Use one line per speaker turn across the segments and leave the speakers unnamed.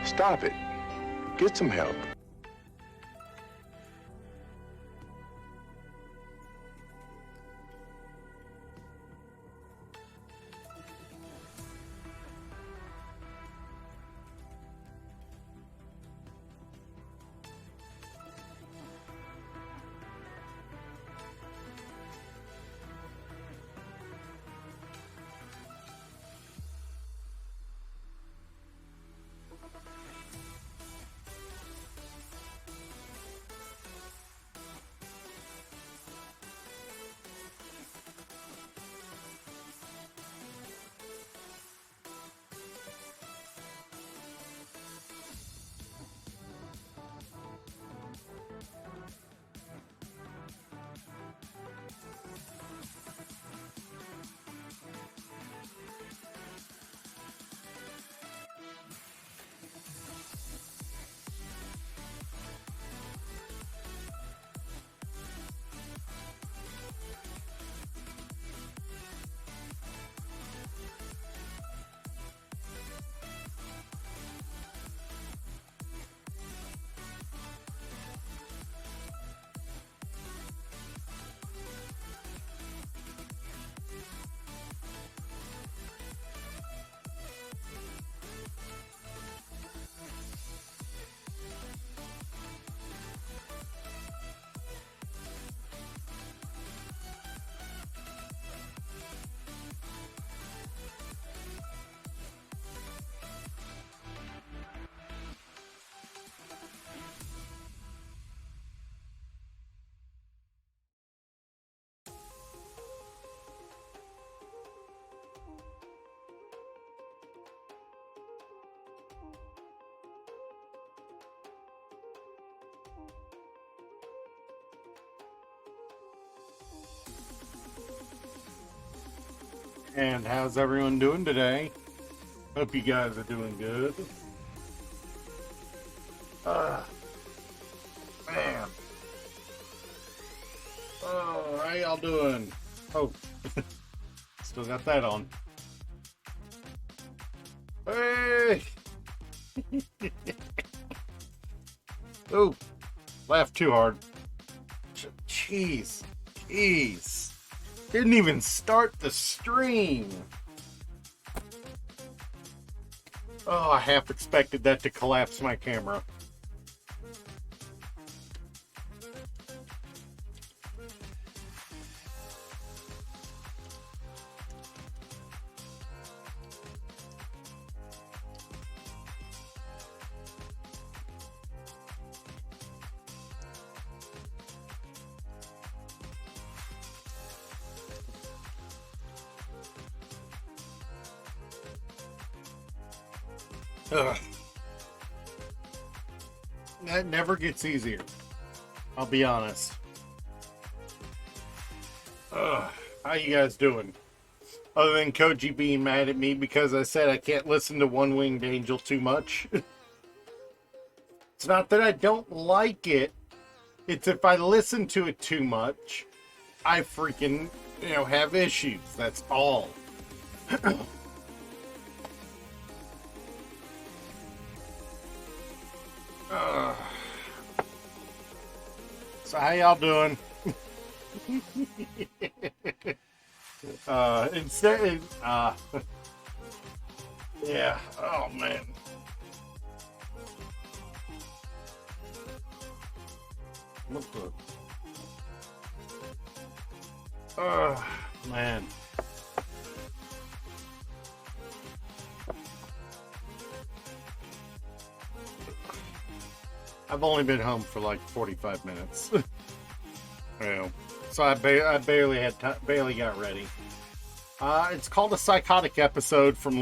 Stop it. Get some help.
And how's everyone doing today? Hope you guys are doing good. Man. Oh, how y'all doing? Oh, still got that on. Hey! Oh, laughed too hard. Jeez. Didn't even start the stream. Oh, I half expected that to collapse my camera. Ugh. That never gets easier. I'll be honest. Ugh. How you guys doing? Other than Koji being mad at me because I said I can't listen to One Winged Angel too much. It's not that I don't like it. It's if I listen to it too much, I freaking, have issues. That's all. So how y'all doing? Yeah. Oh man. What the? Man. I've only been home for like 45 minutes. So I barely got ready. It's called a psychotic episode from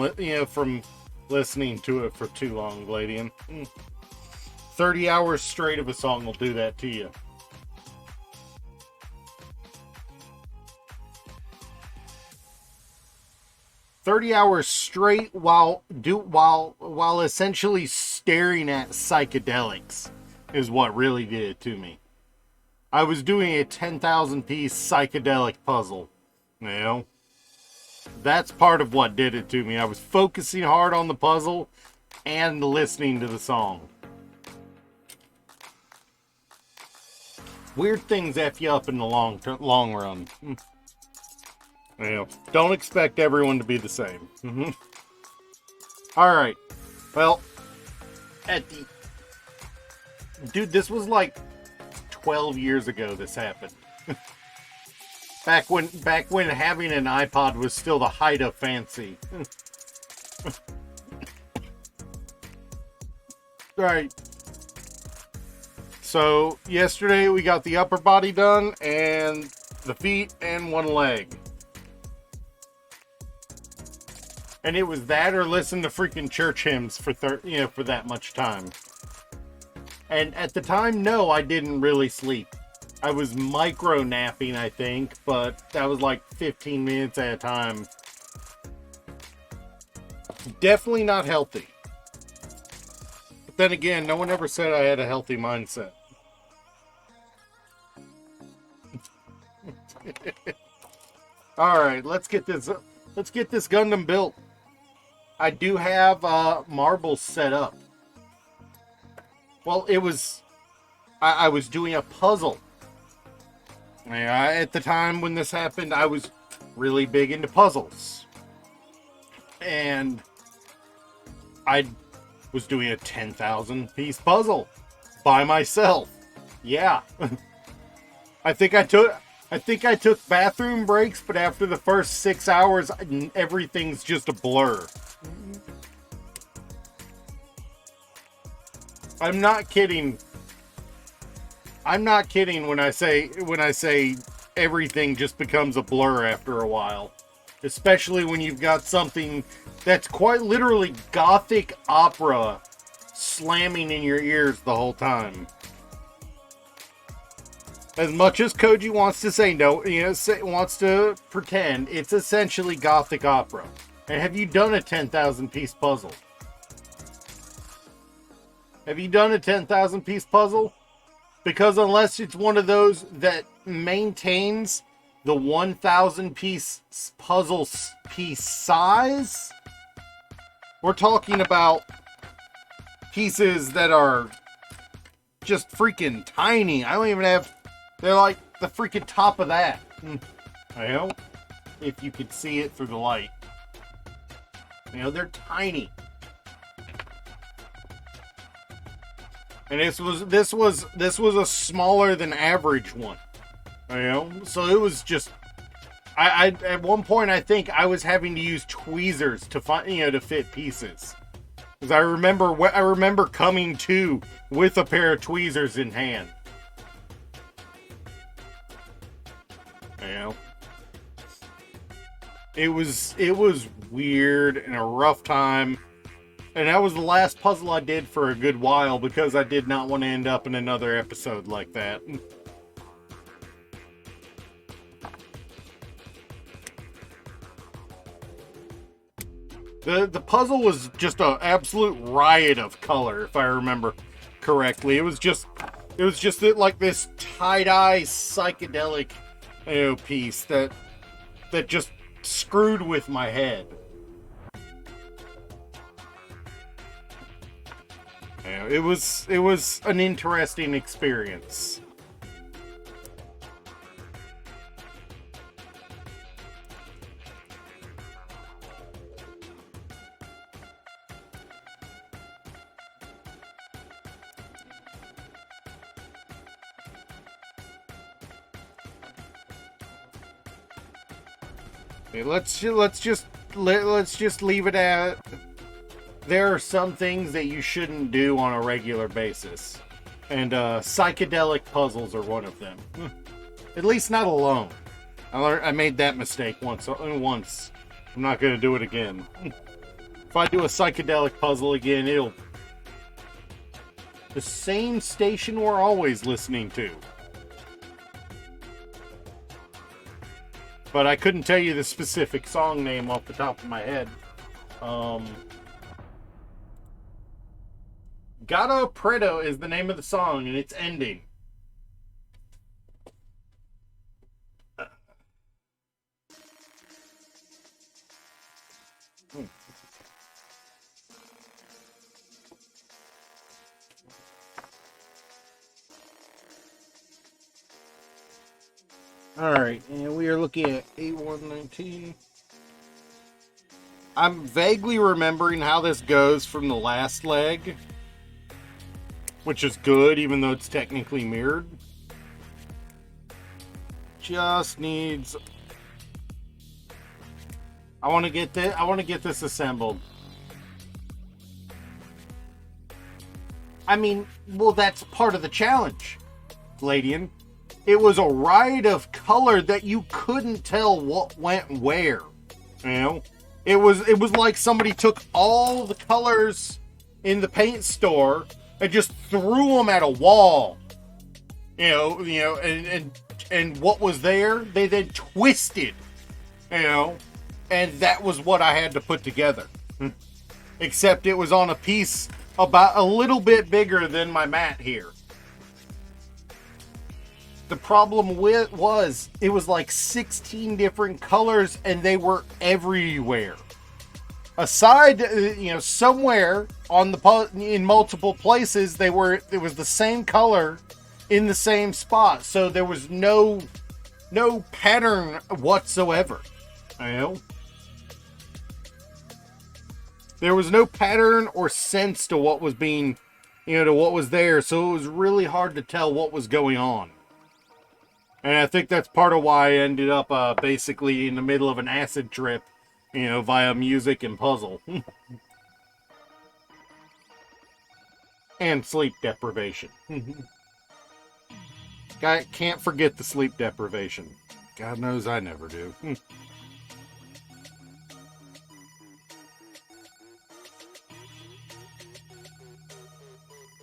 listening to it for too long, Gladian. 30 hours straight of a song will do that to you. "30 hours straight while essentially staring at psychedelics is what really did it to me. I was doing a 10,000 piece psychedelic puzzle. That's part of what did it to me. I was focusing hard on the puzzle, and listening to the song. Weird things F you up in the long run. Well, don't expect everyone to be the same. Alright. Well, dude, this was like 12 years ago this happened. Back when having an iPod was still the height of fancy. Right. So, yesterday we got the upper body done, and the feet, and one leg. And it was that or listen to freaking church hymns for for that much time. And at the time, no, I didn't really sleep. I was micro napping, I think, but that was like 15 minutes at a time. Definitely not healthy. But then again, no one ever said I had a healthy mindset. All right, let's get this Gundam built. I do have marbles set up. Well, I was doing a puzzle. At the time when this happened, I was really big into puzzles. And I was doing a 10,000 piece puzzle by myself. Yeah. I think I took bathroom breaks, but after the first 6 hours, everything's just a blur. I'm not kidding. I'm not kidding when I say everything just becomes a blur after a while. Especially when you've got something that's quite literally gothic opera slamming in your ears the whole time. As much as Koji wants to say no, wants to pretend, it's essentially gothic opera. And have you done a 10,000 piece puzzle? Have you done a 10,000 piece puzzle? Because unless it's one of those that maintains the 1,000 piece puzzle piece size, we're talking about pieces that are just freaking tiny. I don't even have, they're like the freaking top of that. I know, if you could see it through the light. They're tiny. And this was a smaller than average one. So it was just, I at one point I think I was having to use tweezers to find, to fit pieces. Because I remember coming to with a pair of tweezers in hand. It was weird and a rough time. And that was the last puzzle I did for a good while because I did not want to end up in another episode like that. The puzzle was just an absolute riot of color, if I remember correctly. It was just like this tie-dye psychedelic piece that just screwed with my head. It was an interesting experience. Okay, let's just leave it at, there are some things that you shouldn't do on a regular basis. And psychedelic puzzles are one of them. At least not alone. I made that mistake once. I'm not going to do it again. If I do a psychedelic puzzle again, it'll... the same station we're always listening to. But I couldn't tell you the specific song name off the top of my head. Gato Preto is the name of the song, and it's ending. Alright, and we are looking at A119. I'm vaguely remembering how this goes from the last leg, which is good, even though it's technically mirrored. Just needs... I want to get this assembled. I mean, well, that's part of the challenge, Gladian. It was a riot of color that you couldn't tell what went where. You know? It was like somebody took all the colors in the paint store and just threw them at a wall. And what was there, they then twisted, and that was what I had to put together. Except it was on a piece about a little bit bigger than my mat here. The problem was it was like 16 different colors and they were everywhere. Aside, somewhere in multiple places it was the same color in the same spot. So there was no pattern whatsoever. There was no pattern or sense to what was being, to what was there. So it was really hard to tell what was going on. And I think that's part of why I ended up basically in the middle of an acid trip, via music and puzzle. And sleep deprivation. Can't forget the sleep deprivation. God knows I never do.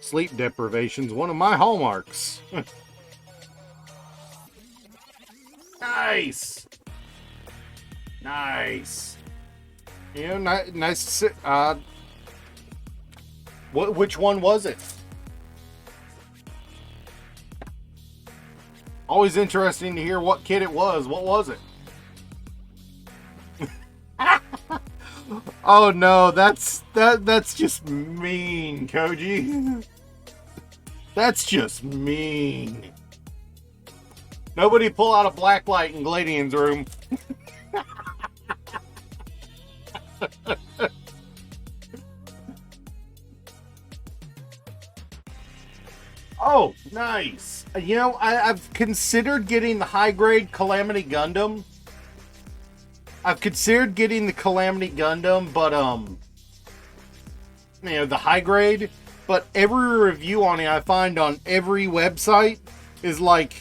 Sleep deprivation's one of my hallmarks. Nice! Nice. Nice to sit. Which one was it? Always interesting to hear what kid it was. What was it? Oh no, that's just mean, Koji. That's just mean. Nobody pull out a black light in Gladian's room. Oh, nice. I've considered getting the high-grade Calamity Gundam. I've considered getting the Calamity Gundam, but, the high grade. But every review on it I find on every website is like,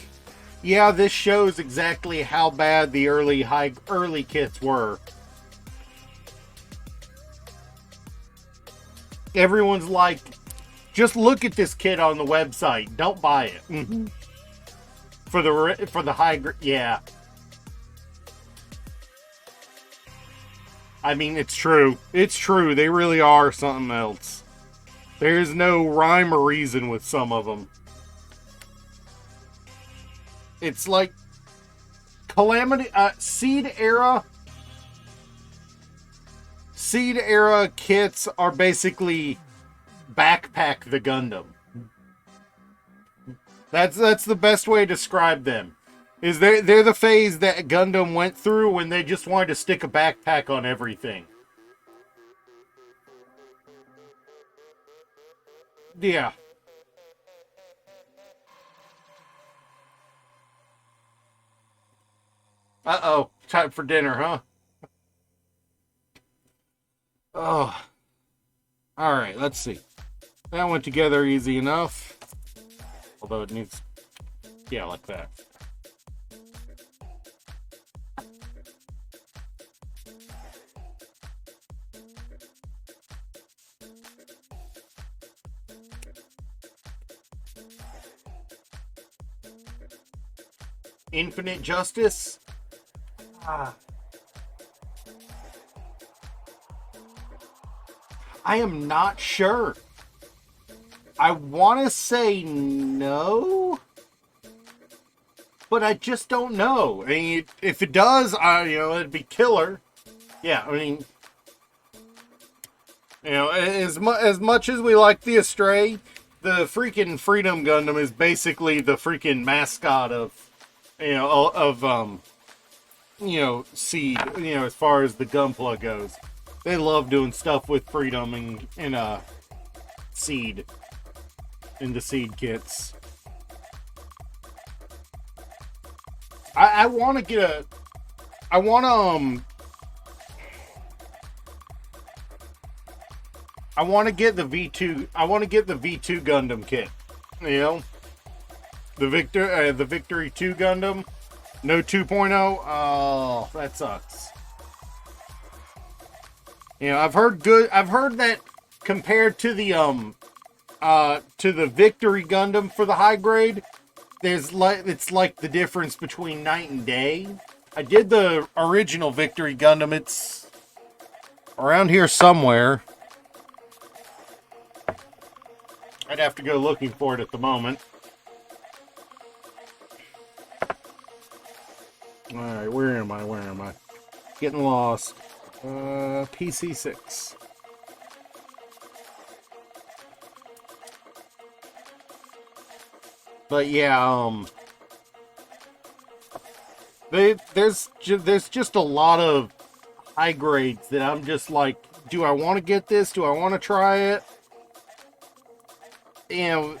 yeah, this shows exactly how bad the early kits were. Everyone's like, just look at this kit on the website. Don't buy it. Mm-hmm. For the high grade, yeah. I mean, it's true. It's true. They really are something else. There's no rhyme or reason with some of them. It's like Calamity, Seed era kits are basically backpack the Gundam. That's the best way to describe them. Is they're the phase that Gundam went through when they just wanted to stick a backpack on everything. Yeah. Uh-oh. Time for dinner, huh? Oh. Alright, let's see. That went together easy enough. Although it needs... Yeah, like that. Infinite Justice? I am not sure. I want to say no, but I just don't know. I mean, if it does, it'd be killer. Yeah, I mean, as much as we like the Astray, the freaking Freedom Gundam is basically the freaking mascot of Seed, as far as the Gunpla goes. They love doing stuff with Freedom and Seed in the Seed kits. I want to get a... I want to get the V2... I want to get the V2 Gundam kit. The Victory 2 Gundam. No 2.0. Oh, that sucks. I've heard that compared to the Victory Gundam for the high grade, it's like the difference between night and day. I did the original Victory Gundam. It's around here somewhere. I'd have to go looking for it at the moment. Alright, where am I? Getting lost. PC6. But yeah, there's just a lot of high grades that I'm just like, do I want to get this? Do I want to try it? There's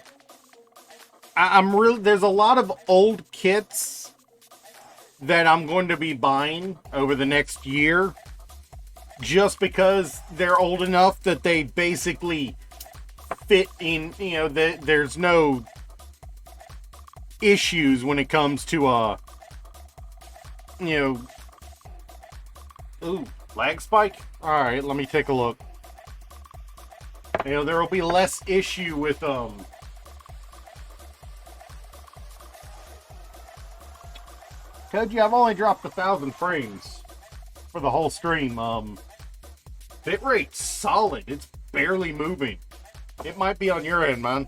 a lot of old kits that I'm going to be buying over the next year just because they're old enough that they basically fit in, there's no issues when it comes to ooh, lag spike. All right, let me take a look. There will be less issue with Koji, I've only dropped 1,000 frames for the whole stream. Bitrate's solid. It's barely moving. It might be on your end, man.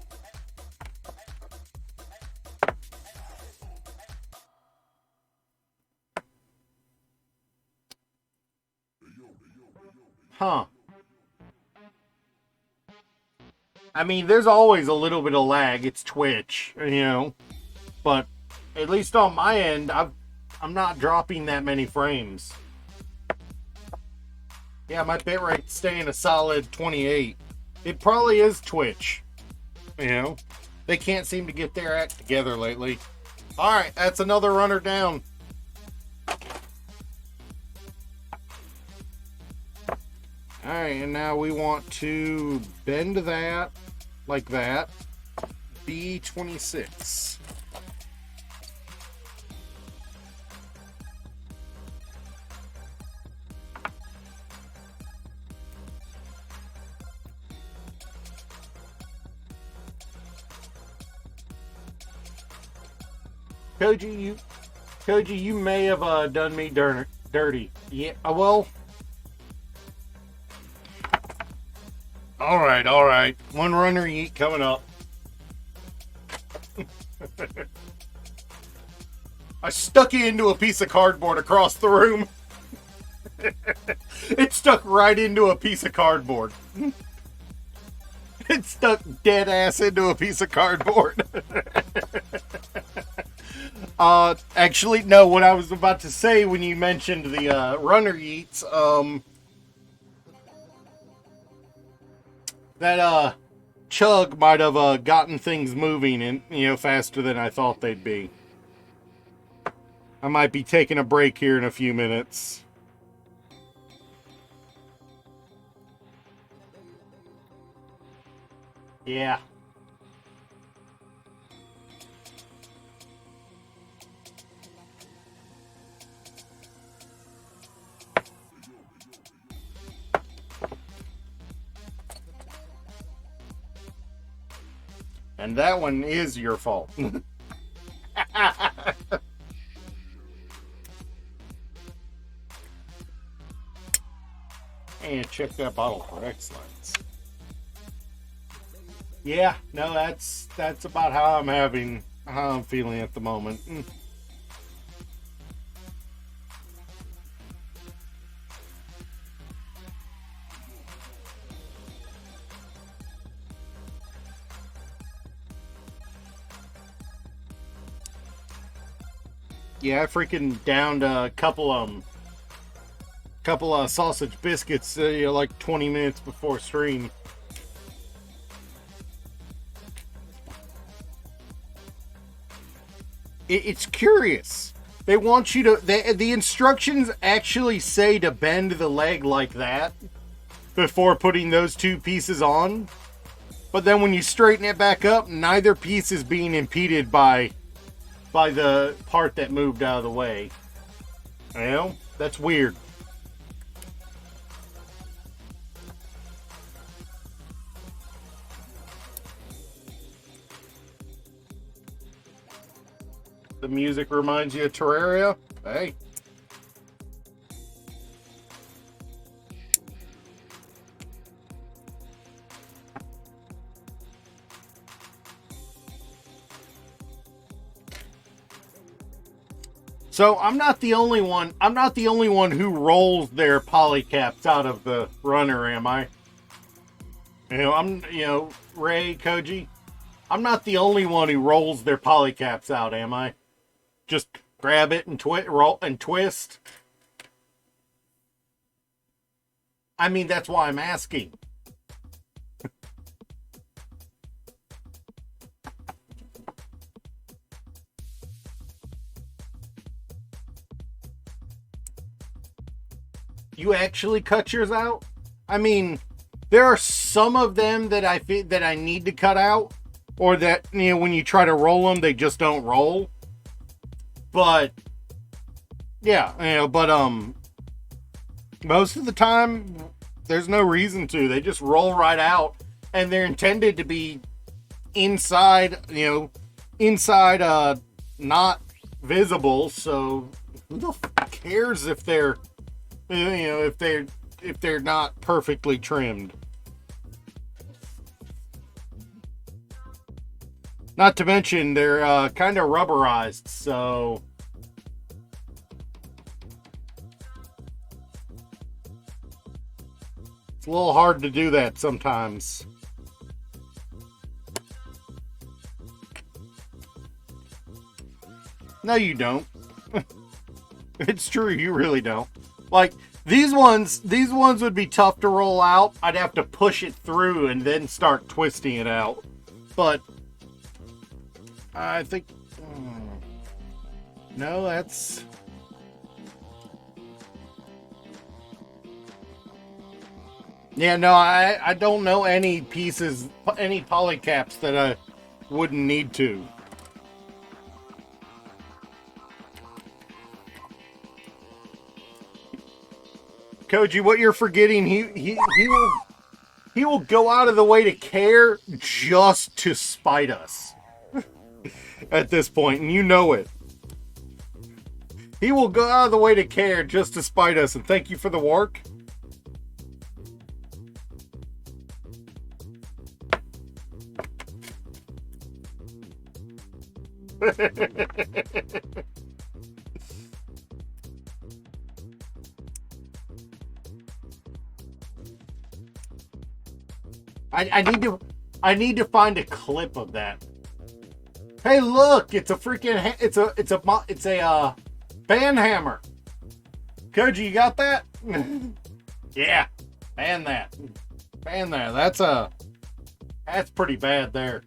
Huh. I mean, there's always a little bit of lag. It's Twitch, But at least on my end, I'm not dropping that many frames. Yeah, my bitrate's staying a solid 28. It probably is Twitch. They can't seem to get their act together lately. Alright, that's another runner down. Alright, and now we want to bend that like that. B26. Koji, you may have done me dirty. Yeah, well. All right. One runner yeet coming up. I stuck it into a piece of cardboard across the room. It stuck right into a piece of cardboard. It stuck dead ass into a piece of cardboard. Actually, no, what I was about to say when you mentioned the runner yeets, that chug might have gotten things moving and faster than I thought they'd be. I might be taking a break here in a few minutes. Yeah. And that one is your fault. And check that bottle for excellence. Yeah, no, that's about how I'm feeling at the moment. Yeah, I freaking downed a couple sausage biscuits, like 20 minutes before stream. It's curious. They want you to. The instructions actually say to bend the leg like that before putting those two pieces on. But then when you straighten it back up, neither piece is being impeded by the part that moved out of the way. You know, that's weird. The music reminds you of Terraria? Hey. So I'm not the only one. I'm not the only one who rolls their polycaps out of the runner, am I? Ray, Koji. I'm not the only one who rolls their polycaps out, am I? Just grab it and roll and twist. I mean, that's why I'm asking. You actually cut yours out? I mean, there are some of them that I feel that I need to cut out, or that, when you try to roll them, they just don't roll. But yeah, most of the time there's no reason to. They just roll right out, and they're intended to be inside, not visible. So who the f cares if they're if they're not perfectly trimmed? Not to mention they're kind of rubberized, so it's a little hard to do that sometimes. No, you don't. It's true, you really don't. Like, these ones would be tough to roll out. I'd have to push it through and then start twisting it out. But I think... no, that's... yeah, no, I don't know any pieces, any polycaps that I wouldn't need to. Koji, what you're forgetting, he will go out of the way to care just to spite us. At this point, and you know it. He will go out of the way to care just to spite us, and thank you for the work. I need to find a clip of that. Hey, look! It's a freaking it's a band hammer. Koji, you got that? Yeah, ban that. Ban that. That's pretty bad there.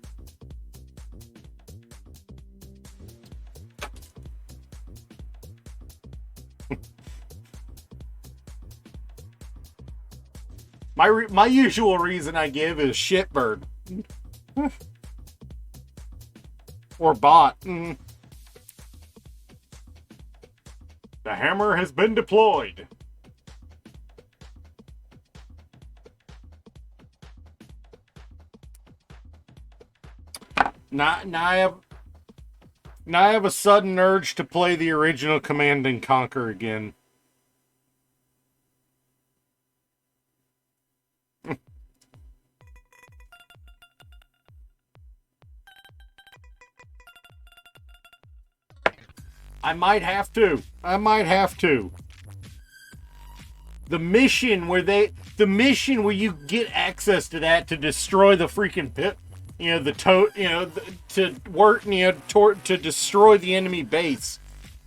My usual reason I give is shitbird. Or bot. The hammer has been deployed. Now I have a sudden urge to play the original Command and Conquer again. I might have to. The mission where you get access to that to destroy the freaking pit, to destroy the enemy base.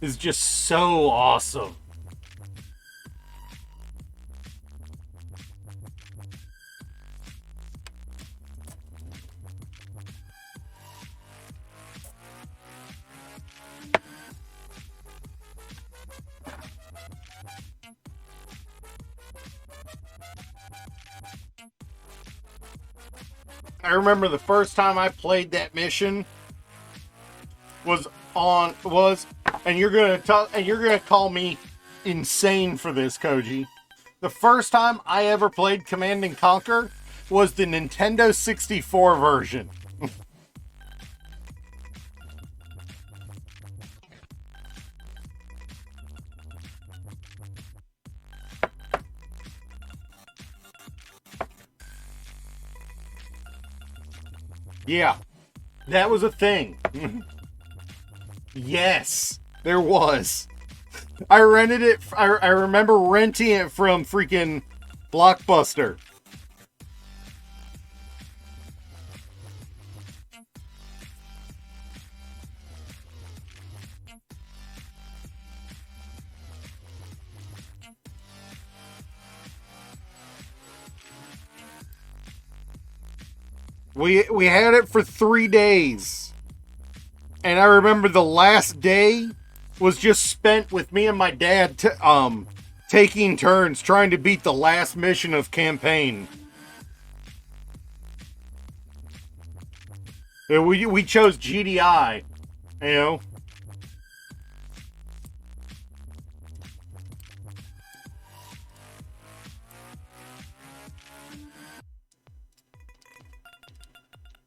is just so awesome. I remember the first time I played that mission and you're gonna call me insane for this, Koji. The first time I ever played Command and Conquer was the Nintendo 64 version. Yeah, that was a thing. Yes, there was. I rented it. I remember renting it from freaking Blockbuster. We had it for 3 days. And I remember the last day was just spent with me and my dad taking turns trying to beat the last mission of campaign. Yeah, we chose GDI, you know.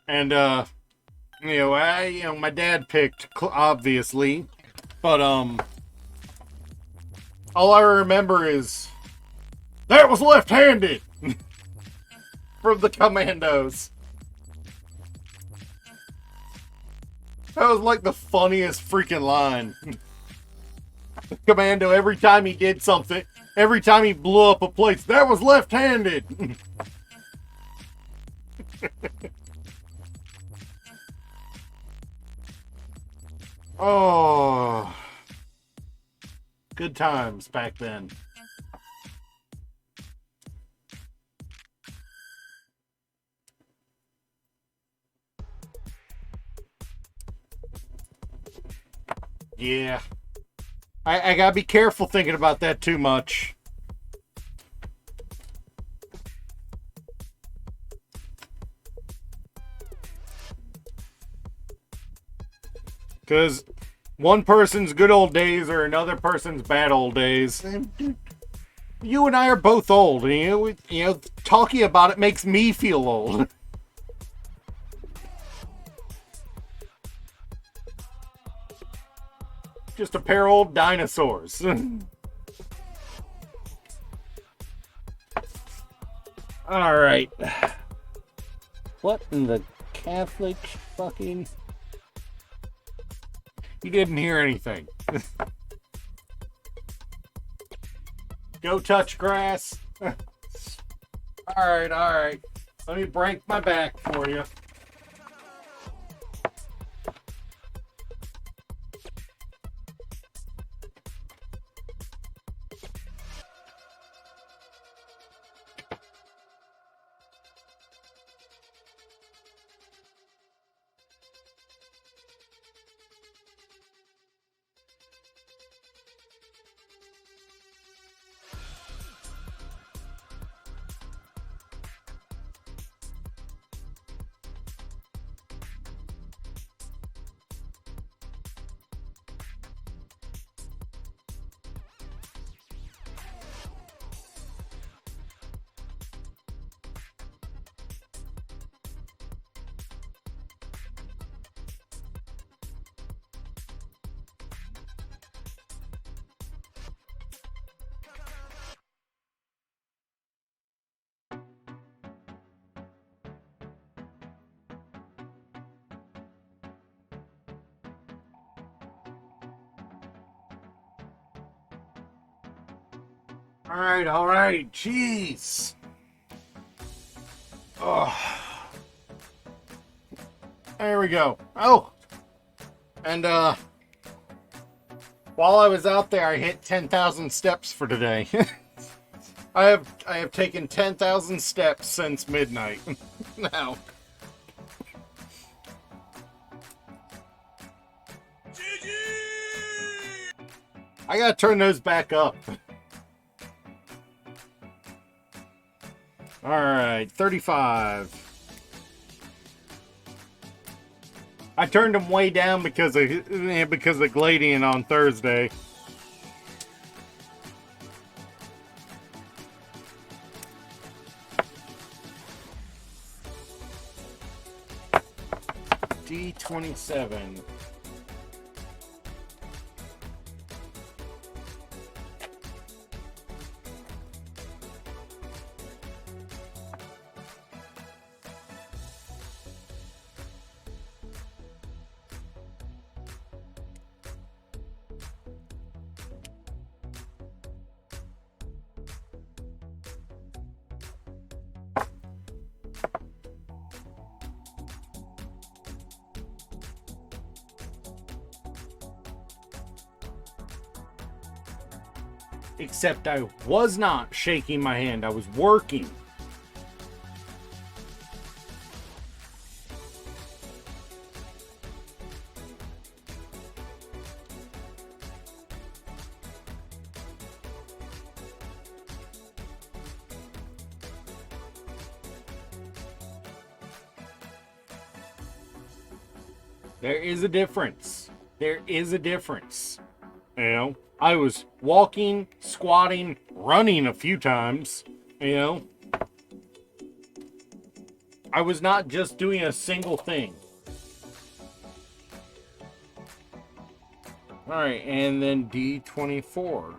And my dad picked obviously, but all I remember is that was left-handed from the Commandos. That was like the funniest freaking line. Commando, every time he did something, every time he blew up a place, that was left-handed. Oh, good times back then. Yeah. I gotta be careful thinking about that too much. Because one person's good old days are another person's bad old days. And dude, you and I are both old. And, talking about it makes me feel old. Just a pair of old dinosaurs. All right. What in the Catholic fucking... You didn't hear anything. Go touch grass. All right. Let me break my back for you. All right, jeez. Oh. There we go. Oh. And, While I was out there, I hit 10,000 steps for today. I have taken 10,000 steps since midnight. Now. I gotta turn those back up. Alright, 35. I turned them way down because of Gladian on Thursday. D27. Except I was not shaking my hand. I was working. There is a difference. There is a difference. You know, I was walking, squatting, running a few times. You know, I was not just doing a single thing. All right, and then D24.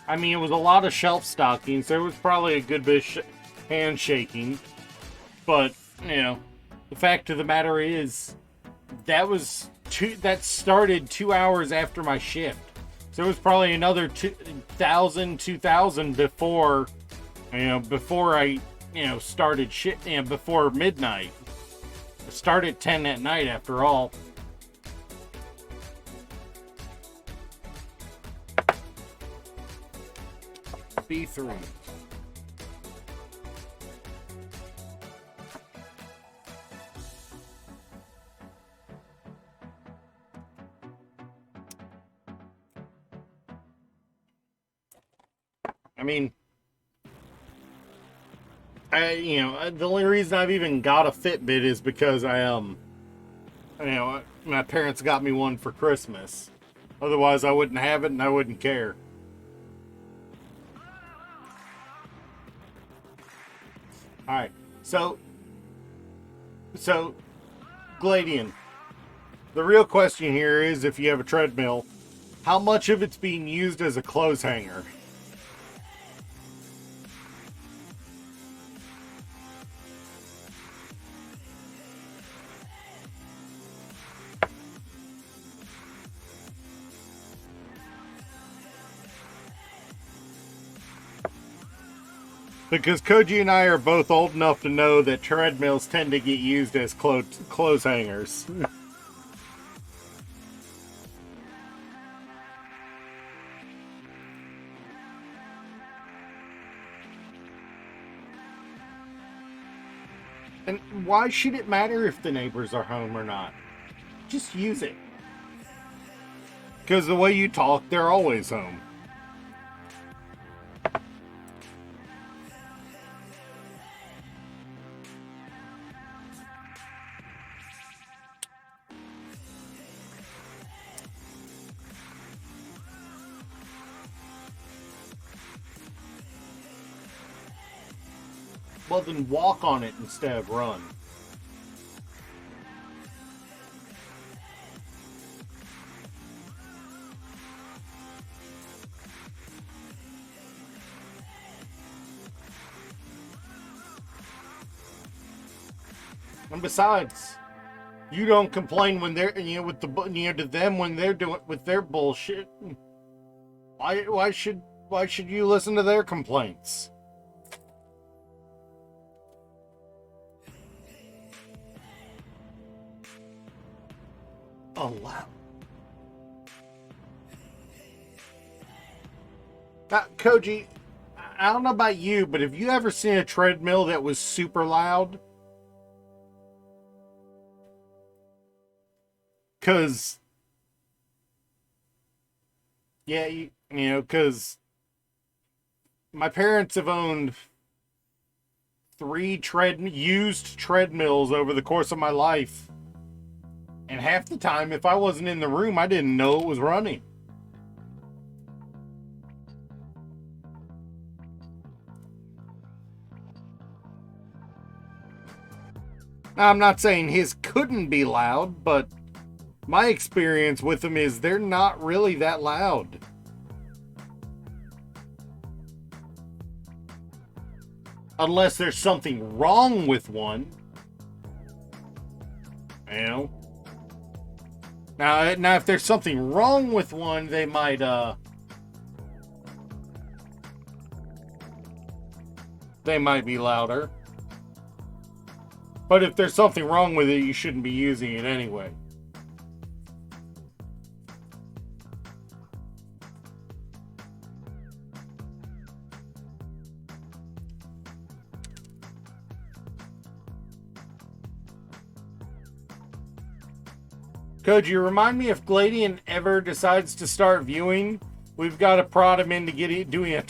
I mean, it was a lot of shelf stockings. There was probably a good bit of handshaking. But, you know, the fact of the matter is, that started 2 hours after my shift. So it was probably another 2,000 before, before I, started before midnight. It started at 10 at night after all. B3. I mean, the only reason I've even got a Fitbit is because my parents got me one for Christmas. Otherwise, I wouldn't have it and I wouldn't care. Alright, so, Gladian, the real question here is, if you have a treadmill, how much of it's being used as a clothes hanger? Because Koji and I are both old enough to know that treadmills tend to get used as clothes hangers. And why should it matter if the neighbors are home or not? Just use it. Because the way you talk, they're always home. Well, then walk on it instead of run. And besides, You don't complain when they're, with the, to them when they're doing with their bullshit. Why should you listen to their complaints? Oh wow. Koji, I don't know about you, but have you ever seen a treadmill that was super loud? Cause yeah, cause my parents have owned three used treadmills over the course of my life, and half the time, if I wasn't in the room, I didn't know it was running. Now, I'm not saying his couldn't be loud, but my experience with them is they're not really that loud. Unless there's something wrong with one. Now, if there's something wrong with one, they might be louder. But if there's something wrong with it, you shouldn't be using it anyway. Koji, remind me if Gladian ever decides to start viewing, we've got to prod him into doing a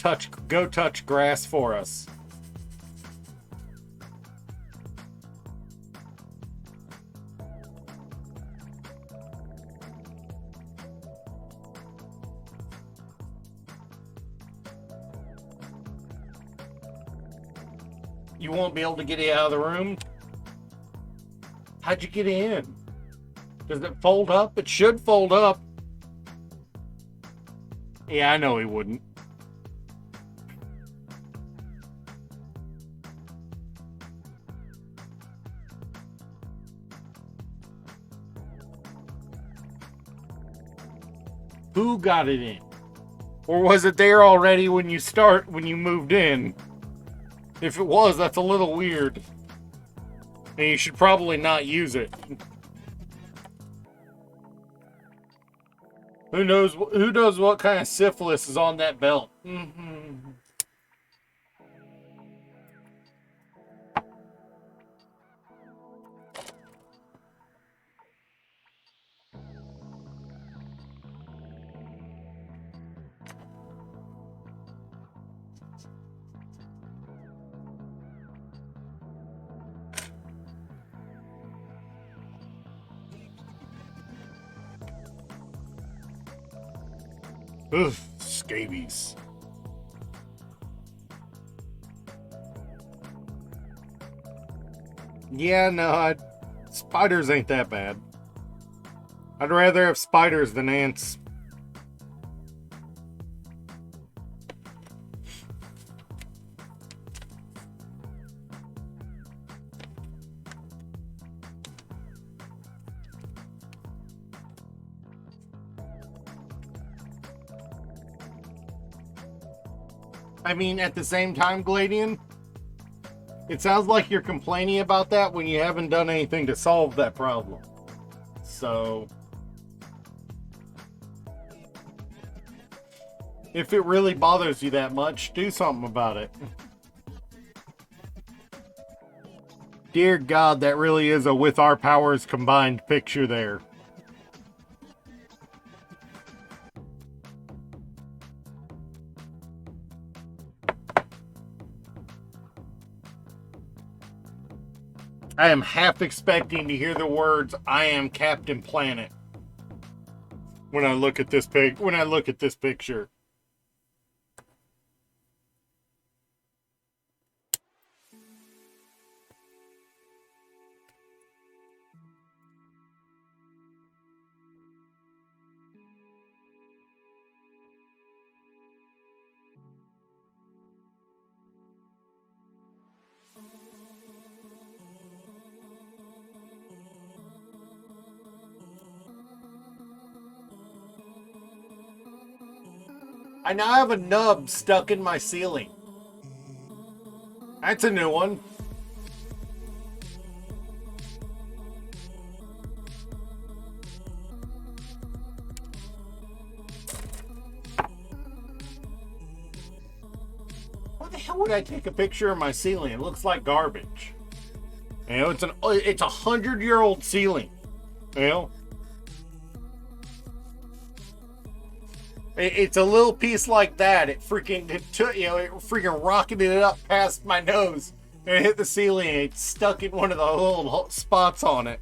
go touch grass for us. You won't be able to get it out of the room? How'd you get in? Does it fold up? It should fold up. Yeah, I know he wouldn't. Who got it in? Or was it there already when you moved in? If it was, that's a little weird. And you should probably not use it. Who knows what kind of syphilis is on that belt? Mm-hmm. Ugh, scabies. Yeah, no, spiders ain't that bad. I'd rather have spiders than ants. I mean, at the same time, Gladian, it sounds like you're complaining about that when you haven't done anything to solve that problem. So, if it really bothers you that much, do something about it. Dear God, that really is a with our powers combined picture there. I am half expecting to hear the words "I am Captain Planet" when I look at this picture. I now have a nub stuck in my ceiling. That's a new one. Why the hell would I take a picture of my ceiling? It looks like garbage. You know, it's a 100-year-old ceiling. You know, it's a little piece like that. It freaking rocketed it up past my nose and it hit the ceiling. And it stuck in one of the little spots on it.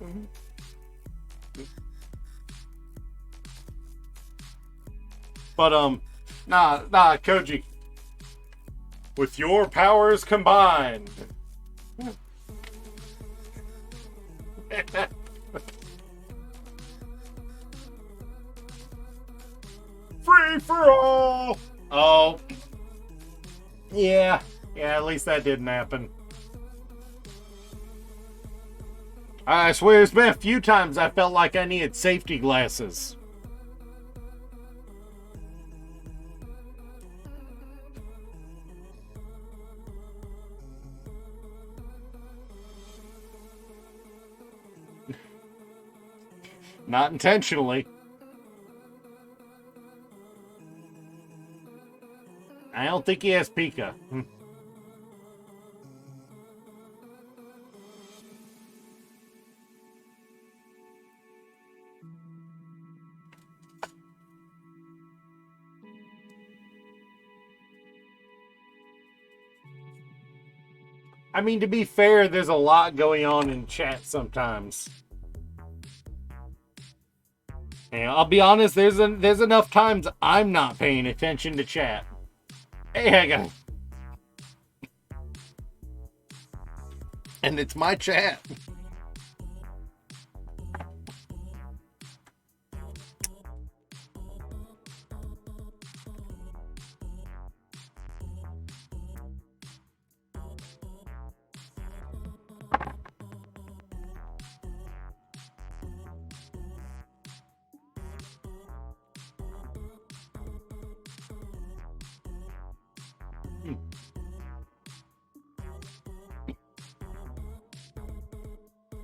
But nah, Koji. With your powers combined. Free for all! Oh. Yeah, at least that didn't happen. I swear there's been a few times I felt like I needed safety glasses. Not intentionally. I don't think he has Pika. I mean, to be fair, there's a lot going on in chat sometimes. And I'll be honest, there's enough times I'm not paying attention to chat. Hey, I got. And it's my chat.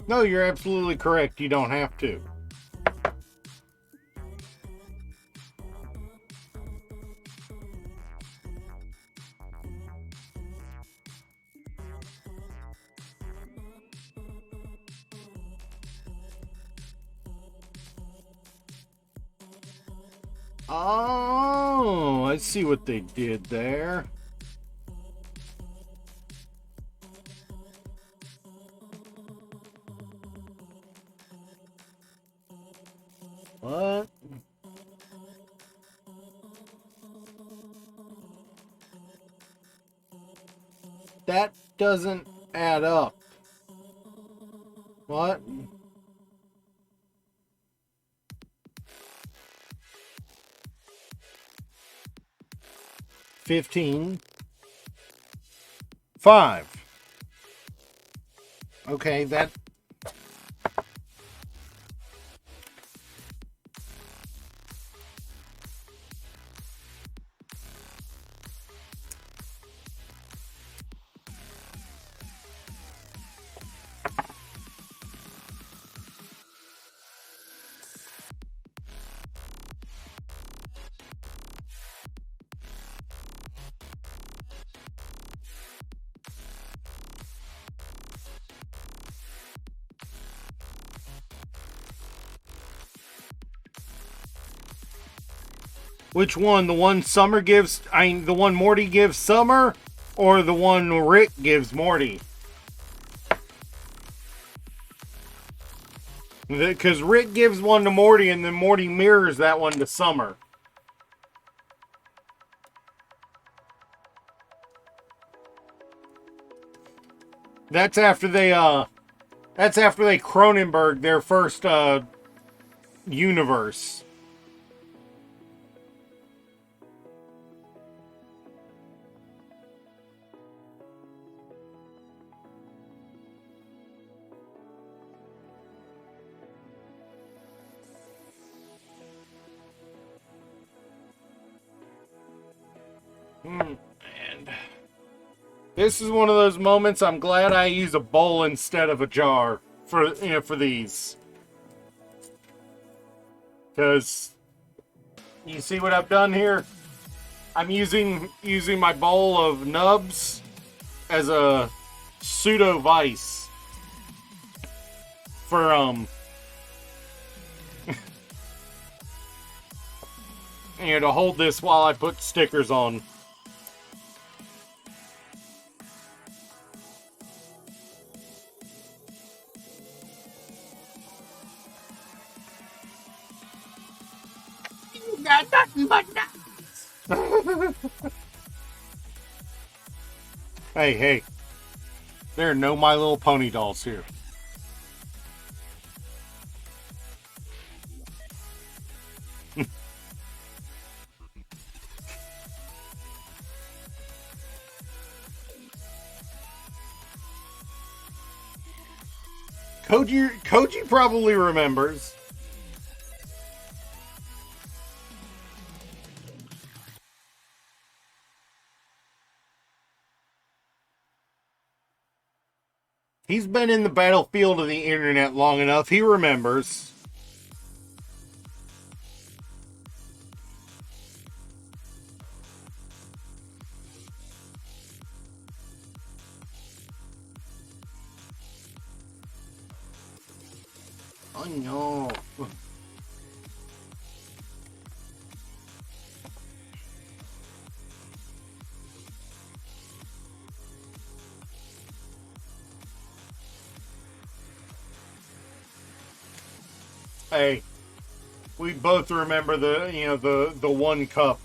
No, you're absolutely correct. You don't have to. Oh, I see what they did there. What? That doesn't add up. What? $15. $5. Okay, that. Which one? The one Summer gives, the one Morty gives Summer, or the one Rick gives Morty? Because Rick gives one to Morty, and then Morty mirrors that one to Summer. That's after they Cronenberg their first universe. And this is one of those moments I'm glad I use a bowl instead of a jar for for these. Because you see what I've done here? I'm using my bowl of nubs as a pseudo vise for to hold this while I put stickers on. You got nothing but nuts. Hey, there are no My Little Pony dolls here. Koji probably remembers. He's been in the battlefield of the internet long enough. He remembers. Oh no. Hey, we both remember the one cup.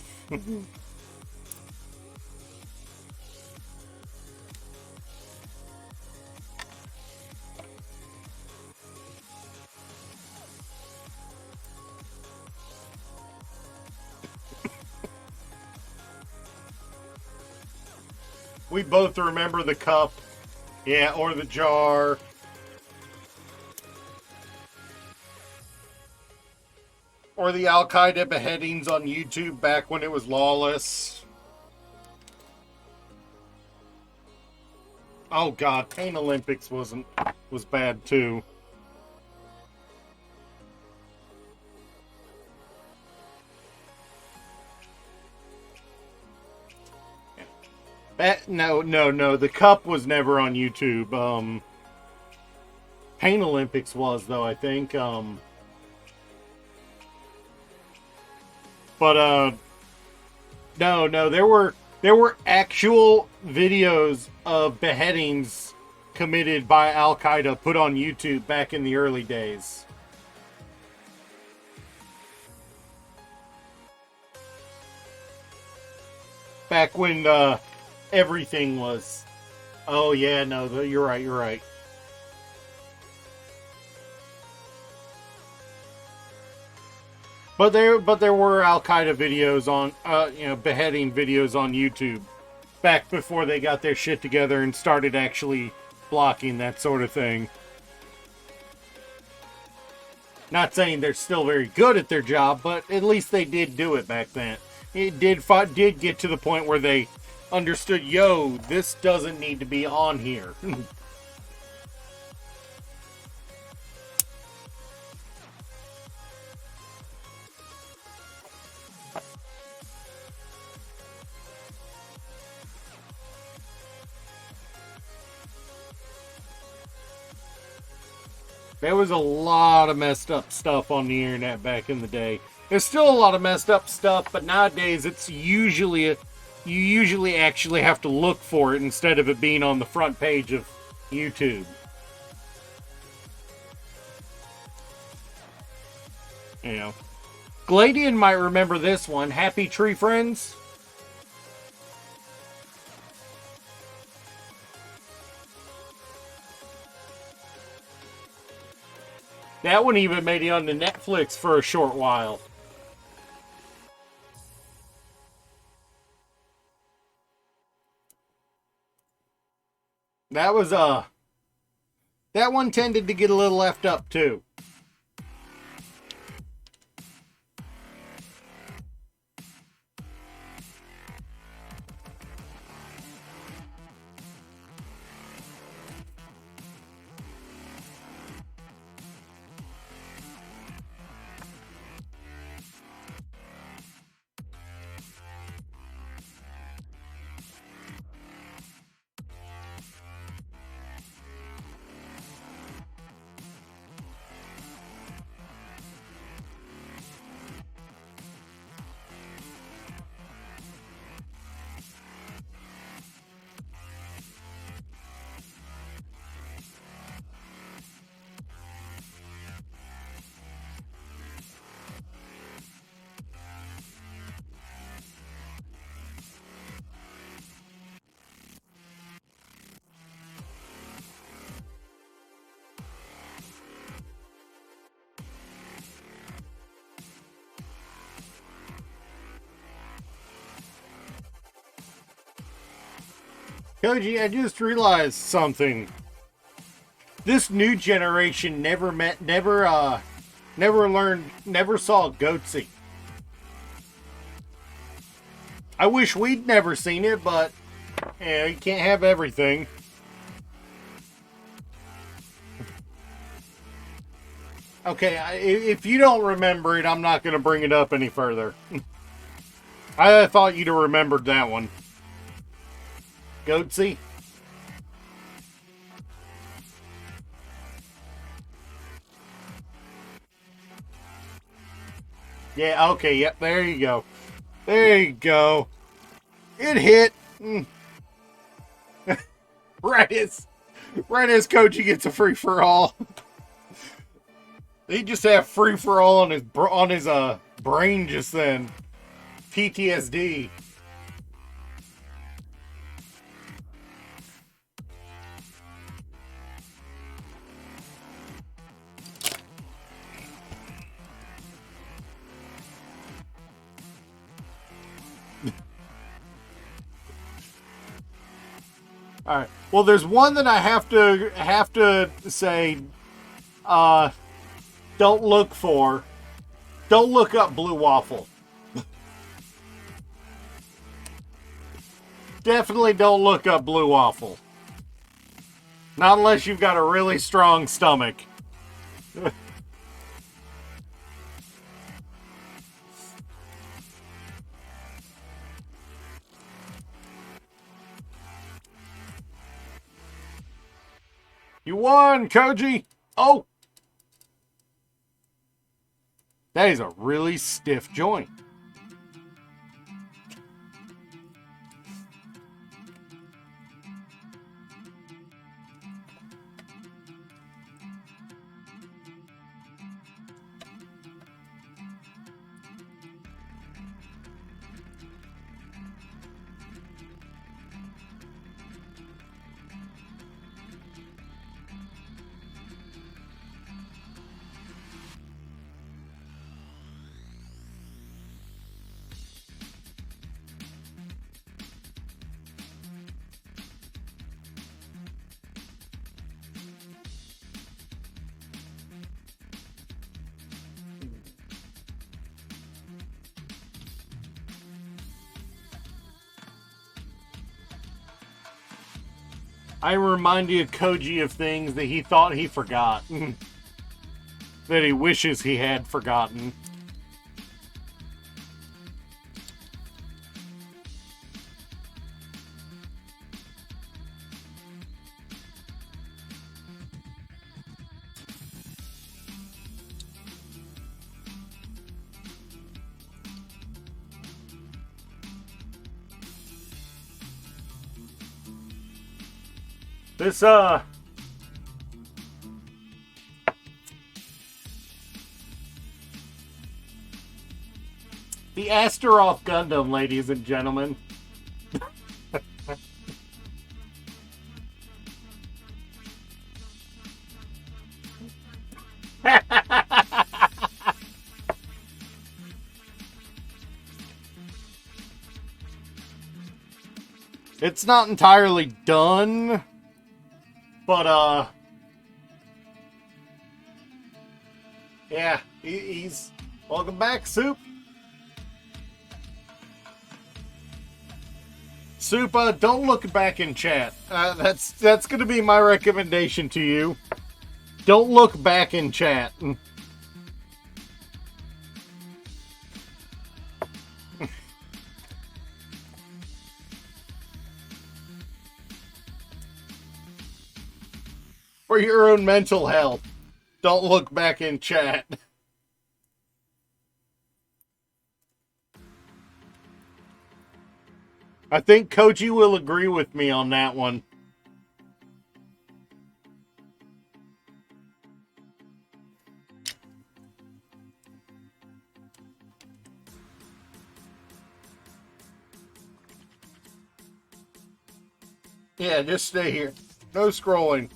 We both remember the cup, yeah, or the jar. Or the Al Qaeda beheadings on YouTube back when it was lawless. Oh God, Pain Olympics was bad too. No. The cup was never on YouTube. Pain Olympics was though, I think. But no, there were actual videos of beheadings committed by Al Qaeda put on YouTube back in the early days. Back when everything was. Oh yeah, no, you're right. But there were Al Qaeda videos on beheading videos on YouTube back before they got their shit together and started actually blocking that sort of thing. Not saying they're still very good at their job, but at least they did do it back then. It did get to the point where they understood, yo, this doesn't need to be on here. There was a lot of messed up stuff on the internet back in the day. There's still a lot of messed up stuff, but nowadays it's you usually actually have to look for it instead of it being on the front page of YouTube. You know. Gladian might remember this one. Happy Tree Friends. That one even made it onto Netflix for a short while. That was that one tended to get a little left up too. Koji, I just realized something. This new generation never never saw Goatsy. I wish we'd never seen it, but yeah, you can't have everything. Okay, if you don't remember it, I'm not going to bring it up any further. I thought you'd have remembered that one. Goatsy? Yeah, okay, yep, there you go. There you go. It hit. Right as Koji gets a free for all. He just have free for all on his brain just then. PTSD. All right. Well, there's one that I have to say. Don't look for. Don't look up Blue Waffle. Definitely don't look up Blue Waffle. Not unless you've got a really strong stomach. You won, Koji! Oh! That is a really stiff joint. I reminded Koji of things that he thought he forgot. That he wishes he had forgotten. This, the Astaroth Gundam, ladies and gentlemen. It's not entirely done, but, yeah, he's... Welcome back, Soup. Soup, don't look back in chat. That's going to be my recommendation to you. Don't look back in chat. For your own mental health, don't look back in chat. I think Koji will agree with me on that one. Yeah, just stay here. No scrolling.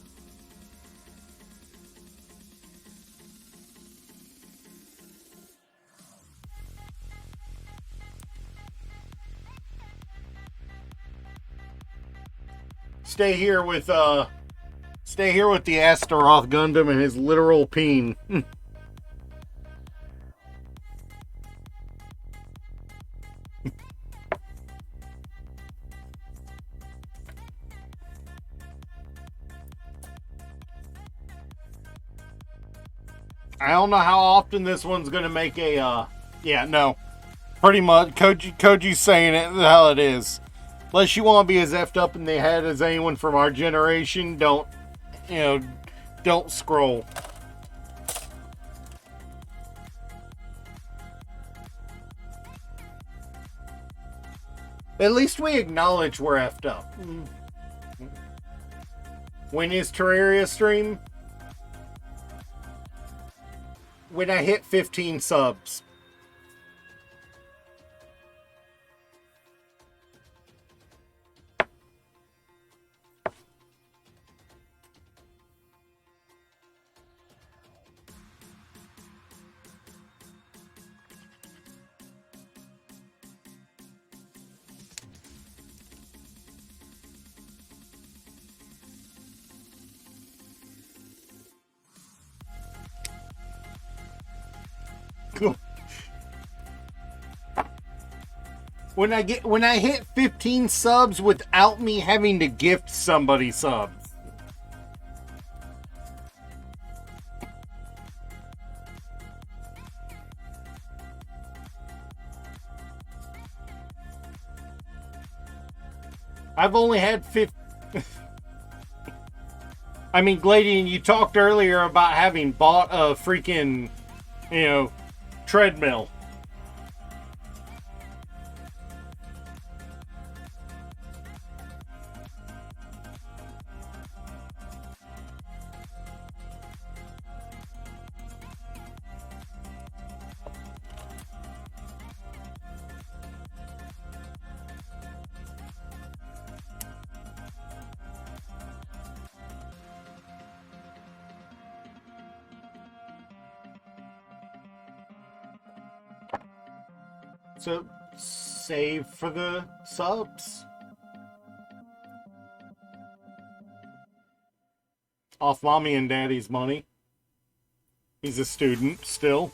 stay here with the Astaroth Gundam and his literal peen. I don't know how often this one's gonna make a yeah, no. Pretty much Koji's saying it how it is. Unless you want to be as effed up in the head as anyone from our generation, don't scroll. At least we acknowledge we're effed up. When is Terraria stream? When I hit 15 subs. Cool. When I hit 15 subs without me having to gift somebody subs. I've only had 50. I mean, Gladian, you talked earlier about having bought a freaking, treadmill. So, save for the subs. Off mommy and daddy's money. He's a student still.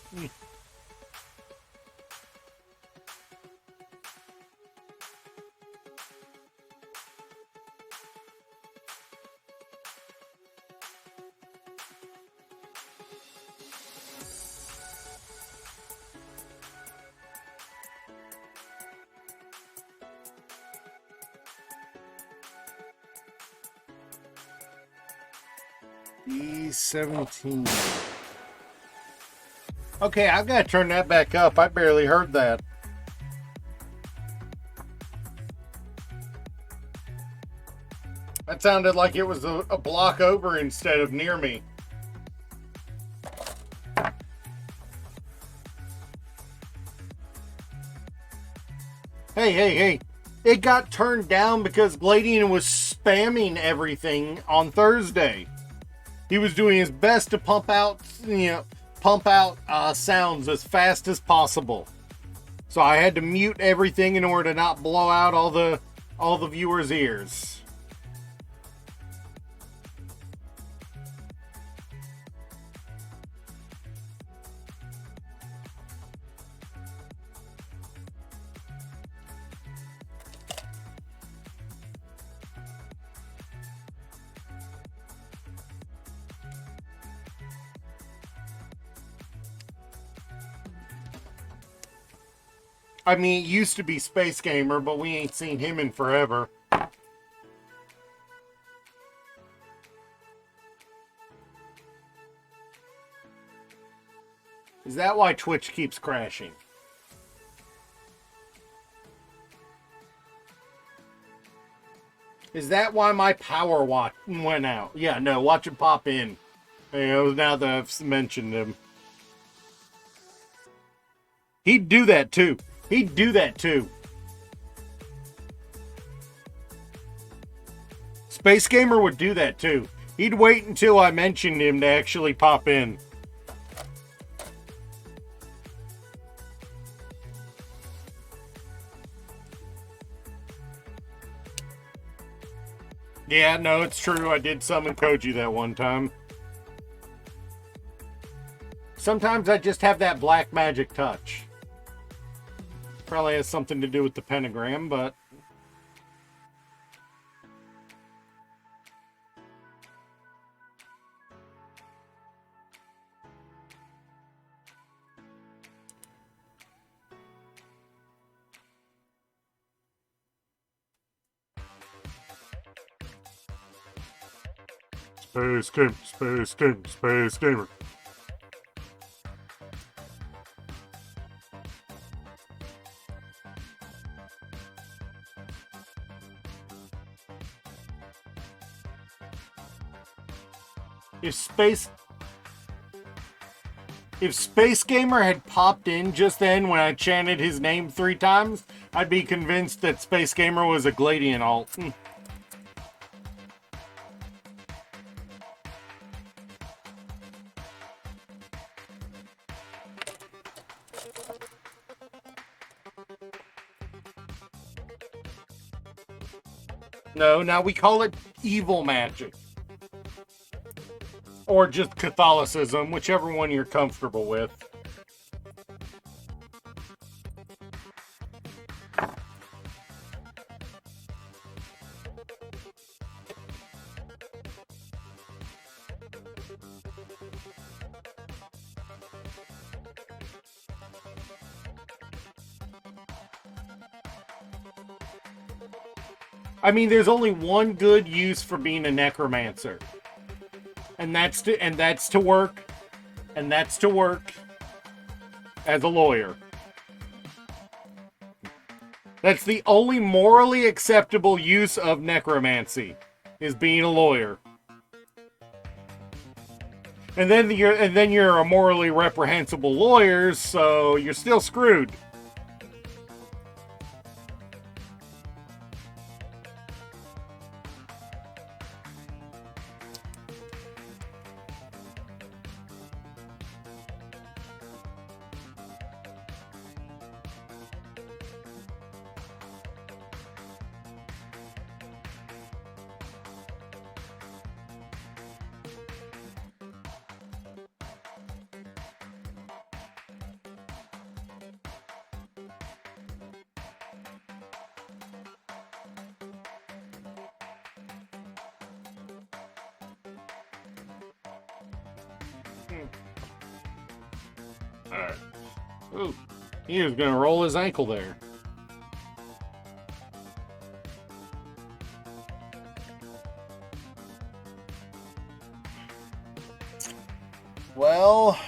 E17. Okay, I've got to turn that back up. I barely heard that. That sounded like it was a block over instead of near me. Hey. It got turned down because Gladian was spamming everything on Thursday. He was doing his best to pump out sounds as fast as possible. So I had to mute everything in order to not blow out all the viewers' ears. I mean, it used to be Space Gamer, but we ain't seen him in forever. Is that why Twitch keeps crashing? Is that why my power watch went out? Yeah, no, watch it pop in. Now that I've mentioned him. He'd do that too. He'd do that too. Space Gamer would do that too. He'd wait until I mentioned him to actually pop in. Yeah, no, it's true. I did summon Koji that one time. Sometimes I just have that black magic touch. Probably has something to do with the pentagram, but... Space Gamer, Space Gamer, Space Gamer. If Space Gamer had popped in just then when I chanted his name 3 times, I'd be convinced that Space Gamer was a Gladian alt. No, now we call it evil magic. Or just Catholicism, whichever one you're comfortable with. I mean, there's only one good use for being a necromancer. And that's to work as a lawyer. That's the only morally acceptable use of necromancy, is being a lawyer. And then you're a morally reprehensible lawyer, so you're still screwed. Alright. Ooh, he was gonna roll his ankle there. Well,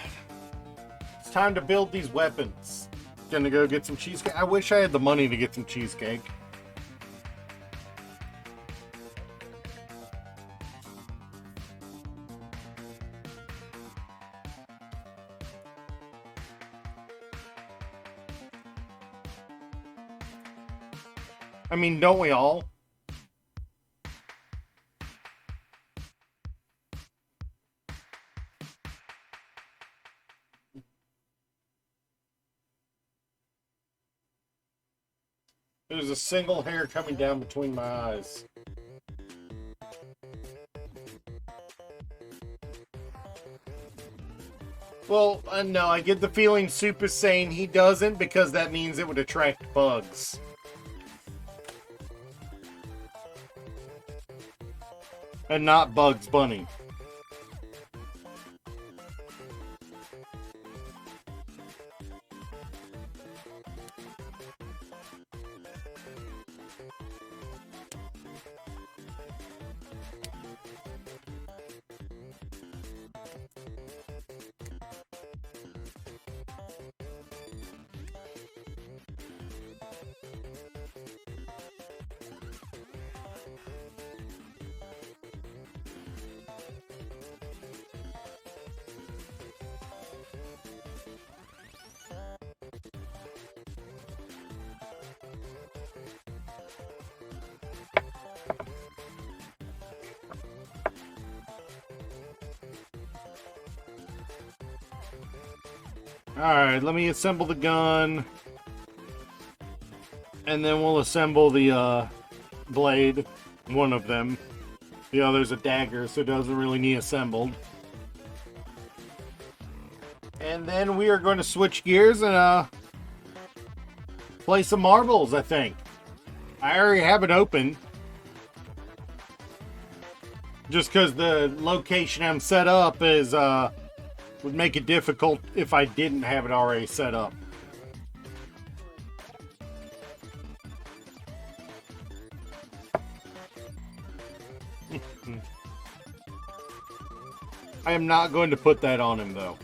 it's time to build these weapons. Gonna go get some cheesecake. I wish I had the money to get some cheesecake. I mean, don't we all? There's a single hair coming down between my eyes. Well, no, I get the feeling Soup is saying he doesn't because that means it would attract bugs. And not Bugs Bunny. Alright, let me assemble the gun. And then we'll assemble the blade. One of them. The other's a dagger, so it doesn't really need assembled. And then we are going to switch gears and play some marbles, I think. I already have it open. Just because the location I'm set up is would make it difficult if I didn't have it already set up. I am not going to put that on him though.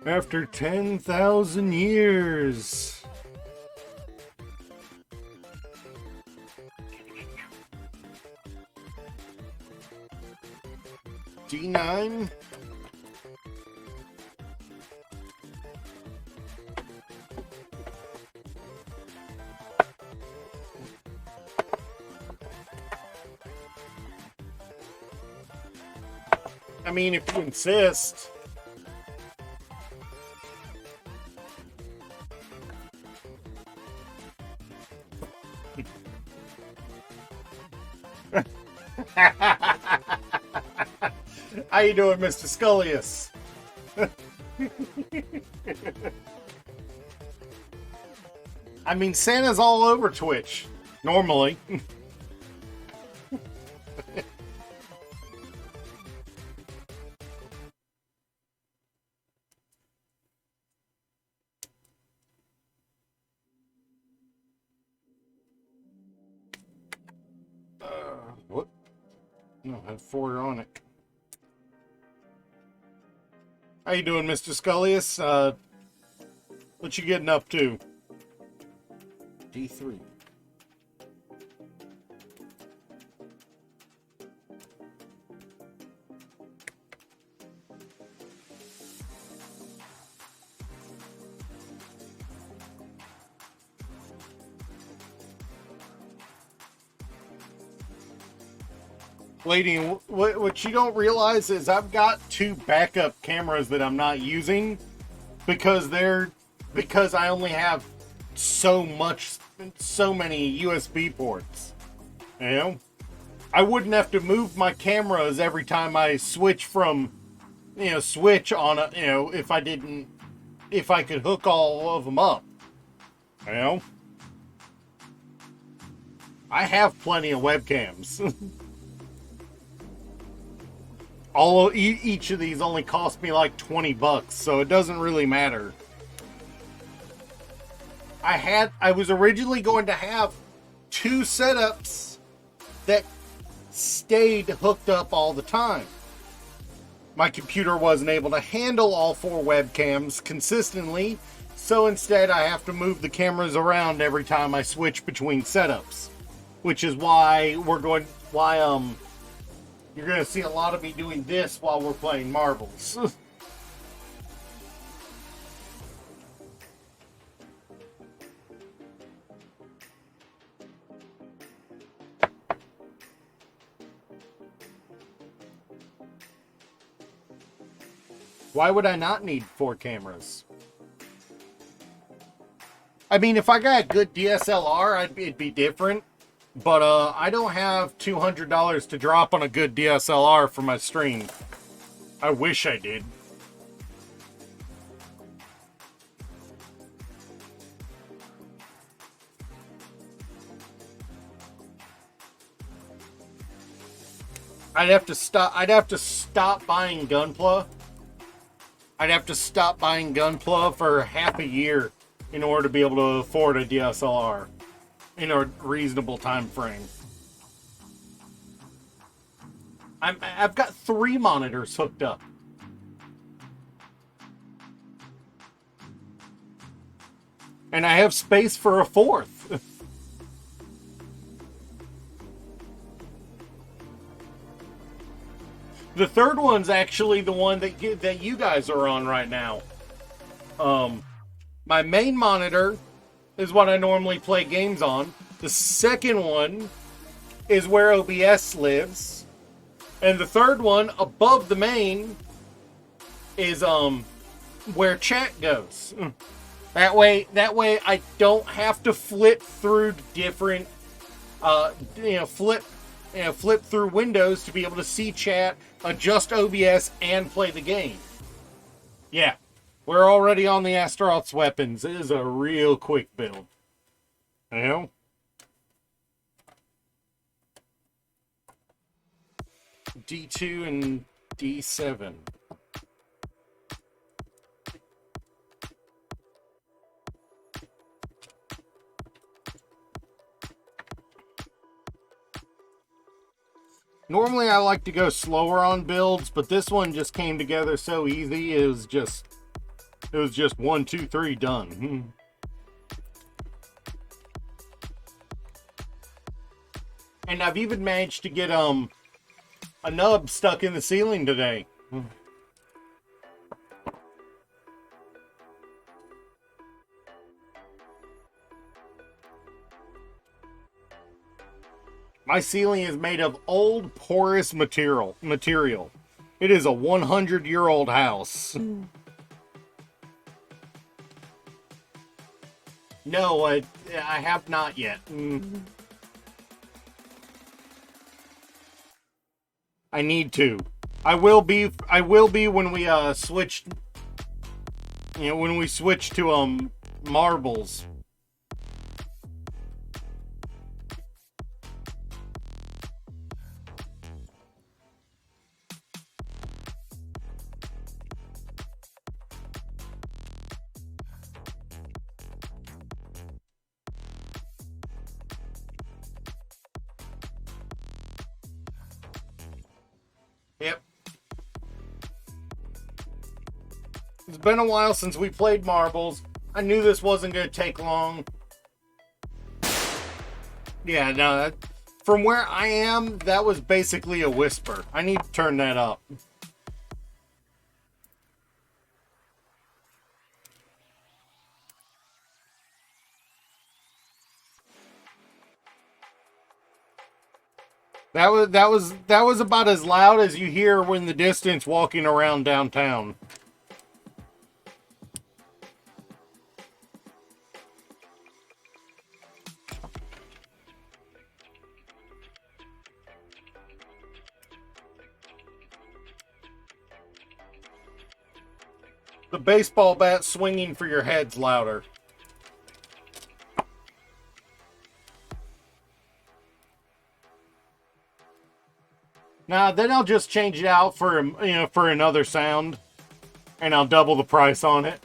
After 10,000 years. D9. I mean, if you insist. How you doing, Mr. Scullius? I mean, Santa's all over Twitch, normally. What? No, I have 4 on it. How you doing, Mr. Scullius? What you getting up to? D3. Lady, what you don't realize is I've got 2 backup cameras that I'm not using because I only have so many USB ports. You know, I wouldn't have to move my cameras every time I switch from, switch on a, if I could hook all of them up. You know, I have plenty of webcams. Each of these only cost me like $20, so it doesn't really matter. I was originally going to have 2 setups that stayed hooked up all the time. My computer wasn't able to handle all 4 webcams consistently, so instead I have to move the cameras around every time I switch between setups, which is why you're going to see a lot of me doing this while we're playing marbles. Why would I not need 4 cameras? I mean, if I got a good DSLR, it'd be different. But I don't have $200 to drop on a good DSLR for my stream. I wish I did. I'd have to stop buying Gunpla. I'd have to stop buying Gunpla for half a year in order to be able to afford a DSLR. In a reasonable time frame. I've got 3 monitors hooked up. And I have space for a 4th. The 3rd one's actually the one that you guys are on right now. My main monitor is what I normally play games on. The 2nd one is where OBS lives. And the 3rd one, above the main, is where chat goes. That way I don't have to flip through different flip through windows to be able to see chat, adjust OBS, and play the game. Yeah, we're already on the Astaroth's weapons. It is a real quick build. You know? D2 and D7. Normally I like to go slower on builds, but this one just came together so easy. It was just 1, 2, 3 done. And I've even managed to get a nub stuck in the ceiling today. My ceiling is made of old porous material. It is a 100-year-old house. No, I have not yet. I need to. I will be when we switch. You know, when we switch to marbles. Yep. It's been a while since we played marbles. I knew this wasn't going to take long. Yeah, no, from where I am, that was basically a whisper. I need to turn that up. That was about as loud as you hear in the distance walking around downtown. The baseball bat swinging for your head's louder. Nah, then I'll just change it out for another sound, and I'll double the price on it,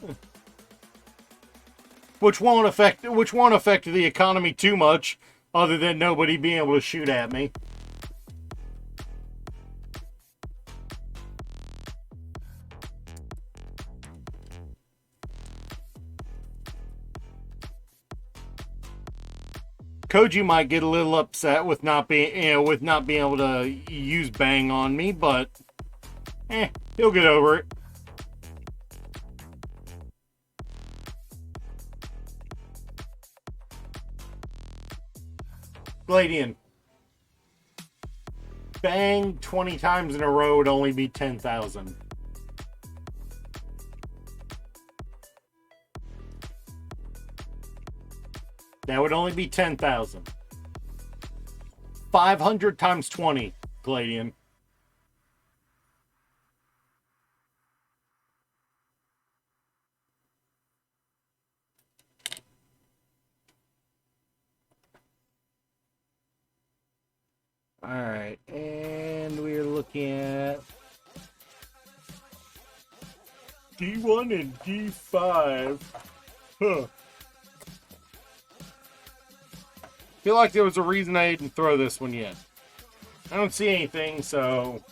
which won't affect the economy too much, other than nobody being able to shoot at me. Koji might get a little upset with not being able to use bang on me, but he'll get over it. Gladian. Bang 20 times in a row would only be 10,000. That would only be 10,000. 500 times 20, Gladian. Alright, and we're looking at D1 and D5. Huh. Feel like there was a reason I didn't throw this one yet. I don't see anything, so...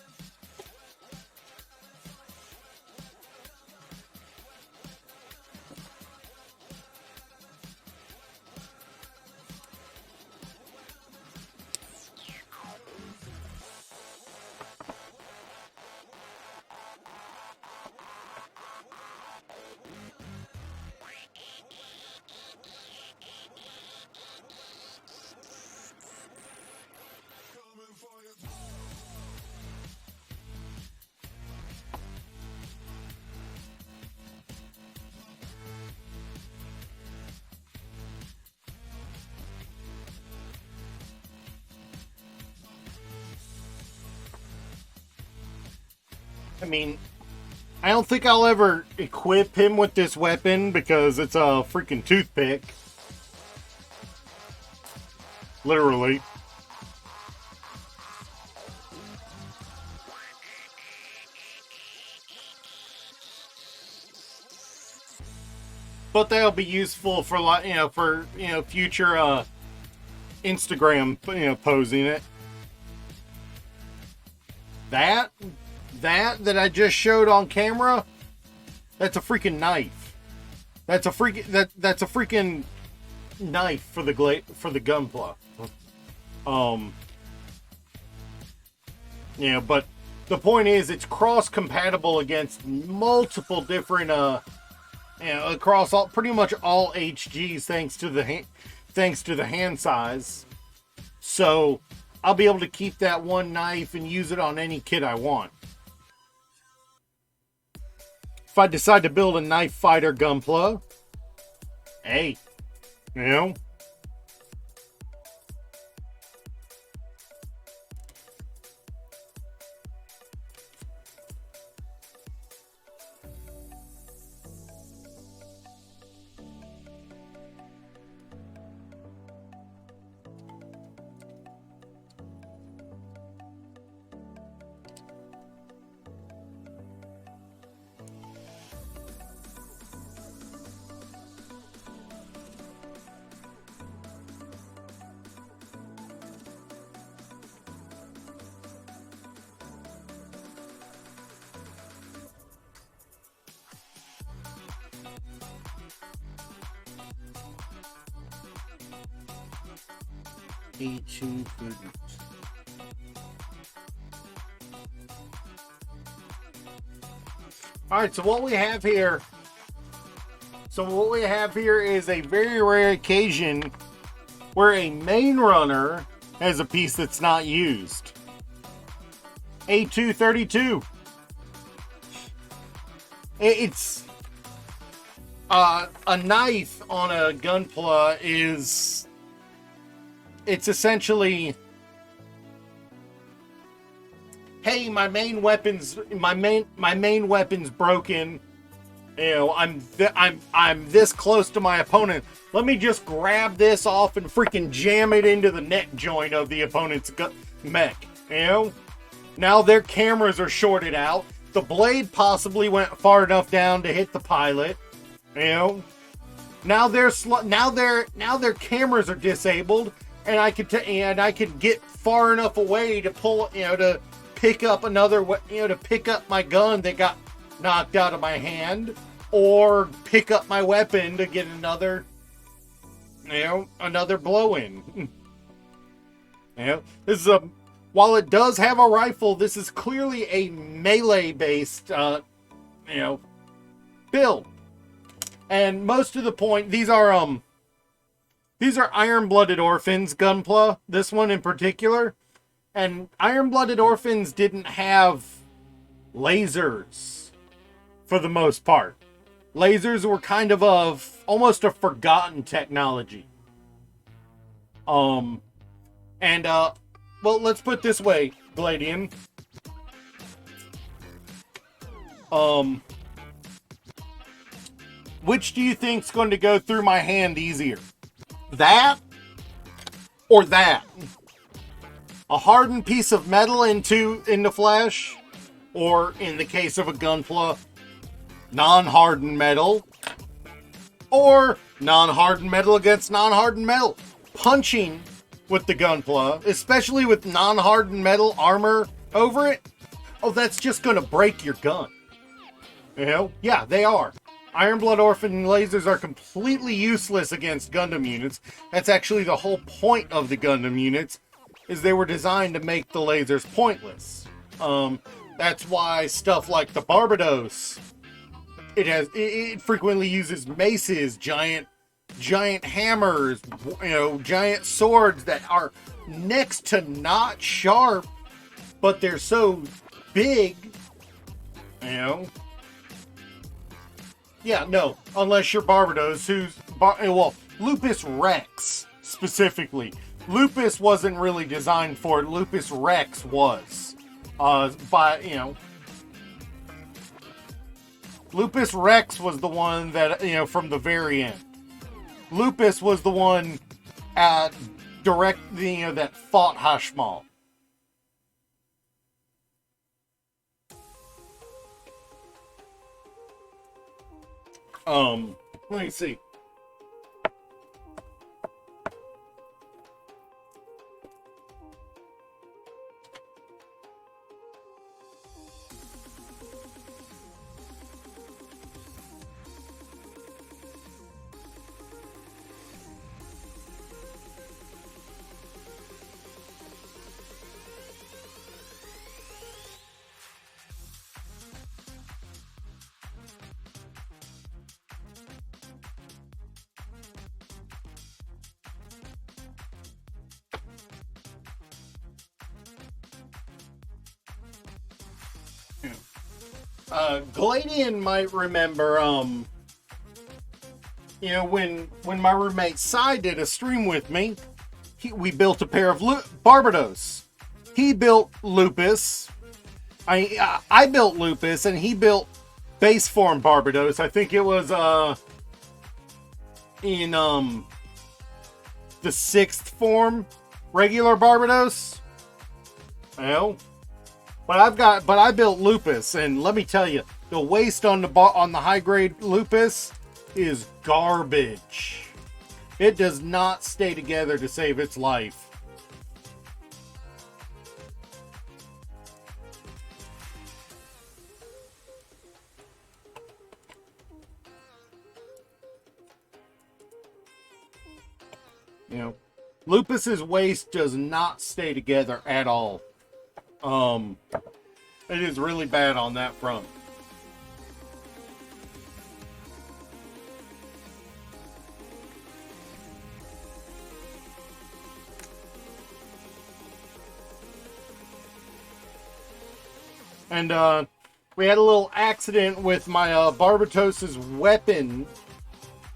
I mean, I don't think I'll ever equip him with this weapon because it's a freaking toothpick. Literally. But that'll be useful for, like, future Instagram, posing it. That I just showed on camera, that's a freaking knife. That's a freaking knife for the Gunpla. But the point is, it's cross compatible against multiple different across pretty much all HGs, thanks to the hand size. So I'll be able to keep that one knife and use it on any kit I want. If I decide to build a knife fighter Gunpla, hey, E2 figures. Alright, so what we have here is a very rare occasion where a main runner has a piece that's not used. A232. It's a knife on a Gunpla is, it's essentially, hey, my main weapon's broken. I'm this close to my opponent. Let me just grab this off and freaking jam it into the neck joint of the opponent's mech. Now their cameras are shorted out. The blade possibly went far enough down to hit the pilot. Now their cameras are disabled, and I could get far enough away to pull, to pick up to pick up my gun that got knocked out of my hand, or pick up my weapon to get another blow in. This is while it does have a rifle, this is clearly a melee based build. And most of the point, these are Iron-Blooded Orphans Gunpla, this one in particular. And Iron-Blooded Orphans didn't have lasers for the most part. Lasers were kind of almost a forgotten technology. Well, let's put it this way, Gladian. Which do you think's going to go through my hand easier? That or that? A hardened piece of metal into flesh, or in the case of a Gunpla, non-hardened metal, or non-hardened metal against non-hardened metal. Punching with the Gunpla, especially with non-hardened metal armor over it, oh, that's just going to break your gun. Yeah, they are. Iron-Blood Orphan lasers are completely useless against Gundam units. That's actually the whole point of the Gundam units, is they were designed to make the lasers pointless. That's why stuff like the Barbados, it frequently uses maces, giant hammers, giant swords that are next to not sharp, but they're so big, Yeah, no, unless you're Barbados, Lupus Rex, specifically. Lupus wasn't really designed for it, Lupus Rex was. Lupus Rex was the one that, from the very end. Lupus was the one that fought Hashmal. Let me see. Gladian might remember, when my roommate Cy did a stream with me, we built a pair of Barbados. He built Lupus. I built Lupus, and he built base form Barbados. I think it was in the 6th form regular Barbados. Well. But I built Lupus, and let me tell you, the waste on the high grade Lupus is garbage. It does not stay together to save its life. Lupus's waist does not stay together at all. It is really bad on that front. And, we had a little accident with my, Barbatos's weapon,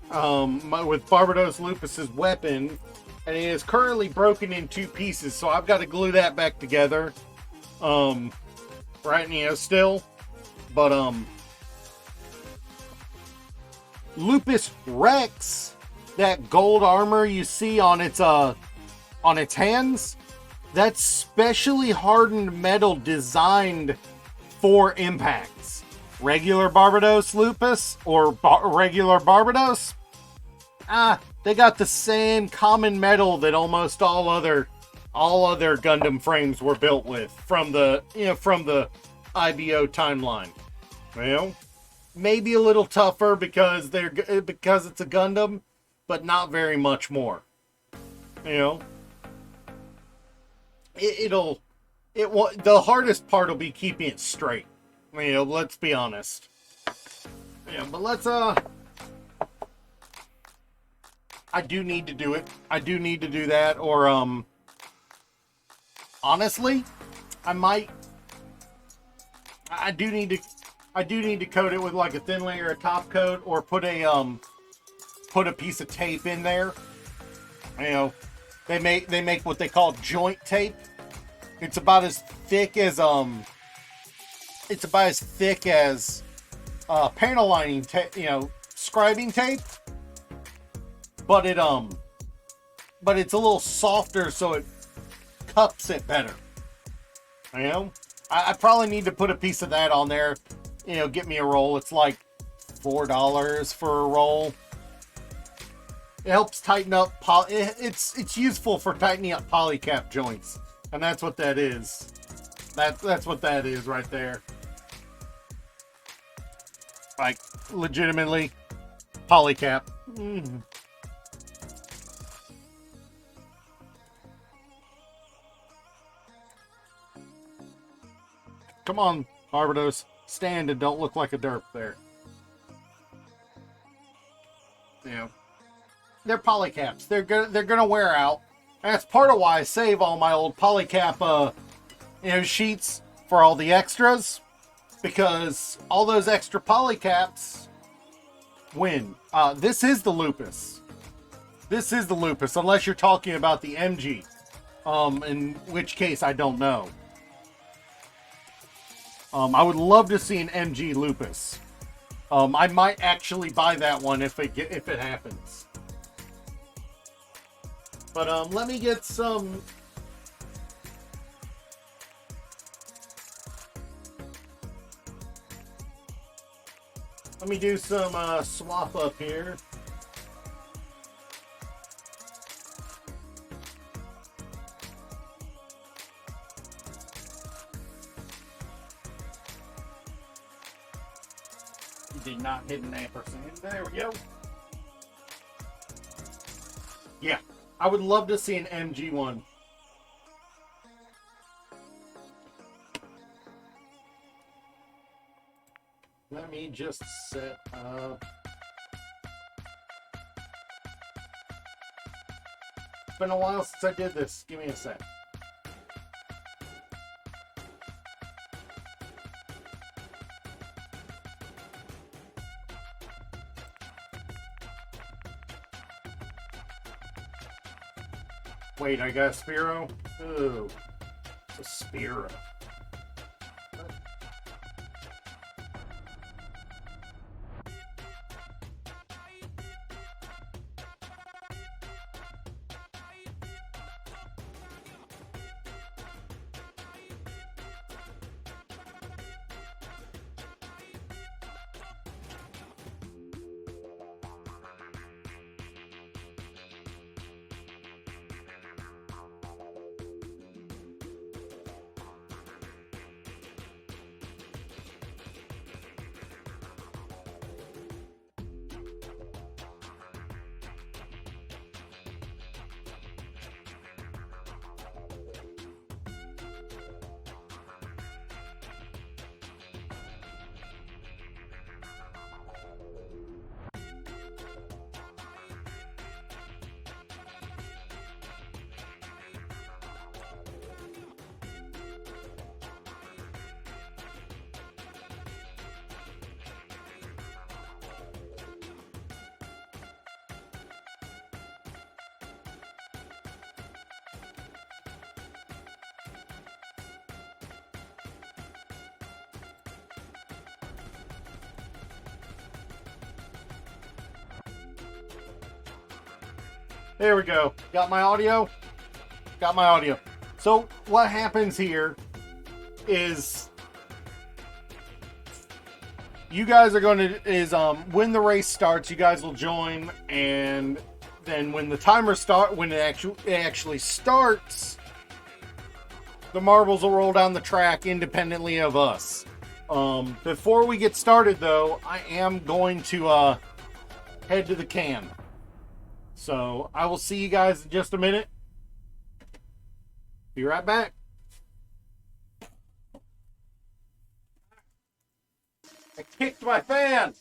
with Barbados Lupus's weapon, and it is currently broken in 2 pieces, so I've got to glue that back together. Still. But, Lupus Rex, that gold armor you see on its hands, that's specially hardened metal designed for impacts. Regular Barbados Lupus or regular Barbados, they got the same common metal that almost all other Gundam frames were built with from the IBO timeline. Well, maybe a little tougher because it's a Gundam, but not very much more. The hardest part will be keeping it straight. Let's be honest. But let's I do need to do it. I do need to do that, or honestly, I do need to coat it with like a thin layer of top coat, or put a piece of tape in there. They make what they call joint tape. It's about as thick as panel lining tape, scribing tape. But it's a little softer, so it cups it better. I probably need to put a piece of that on there. Get me a roll. It's like $4 for a roll. It helps tighten up. It's useful for tightening up polycap joints, and that's what that is. That's what that is right there. Like, legitimately, polycap. Come on, Barbados. Stand and don't look like a derp there. They're polycaps. They're gonna wear out. And that's part of why I save all my old polycap sheets for all the extras, because all those extra polycaps win. This is the Lupus. This is the Lupus, unless you're talking about the MG. In which case I don't know. I would love to see an MG Lupus. I might actually buy that one if it happens. But let me get some. Let me do some swap up here. Did not hit an ampersand. There we go. Yeah, I would love to see an MG one. Let me just set up. It's been a while since I did this. Give me a sec. Wait, I got a Spiro? Ooh, it's a Spiro. There we go. Got my audio? Got my audio. So what happens here is you guys are going to when the race starts, you guys will join, and then when the timer when it actually starts, the marbles will roll down the track independently of us. Before we get started though, I am going to head to the can. So I will see you guys in just a minute. Be right back. I kicked my fan.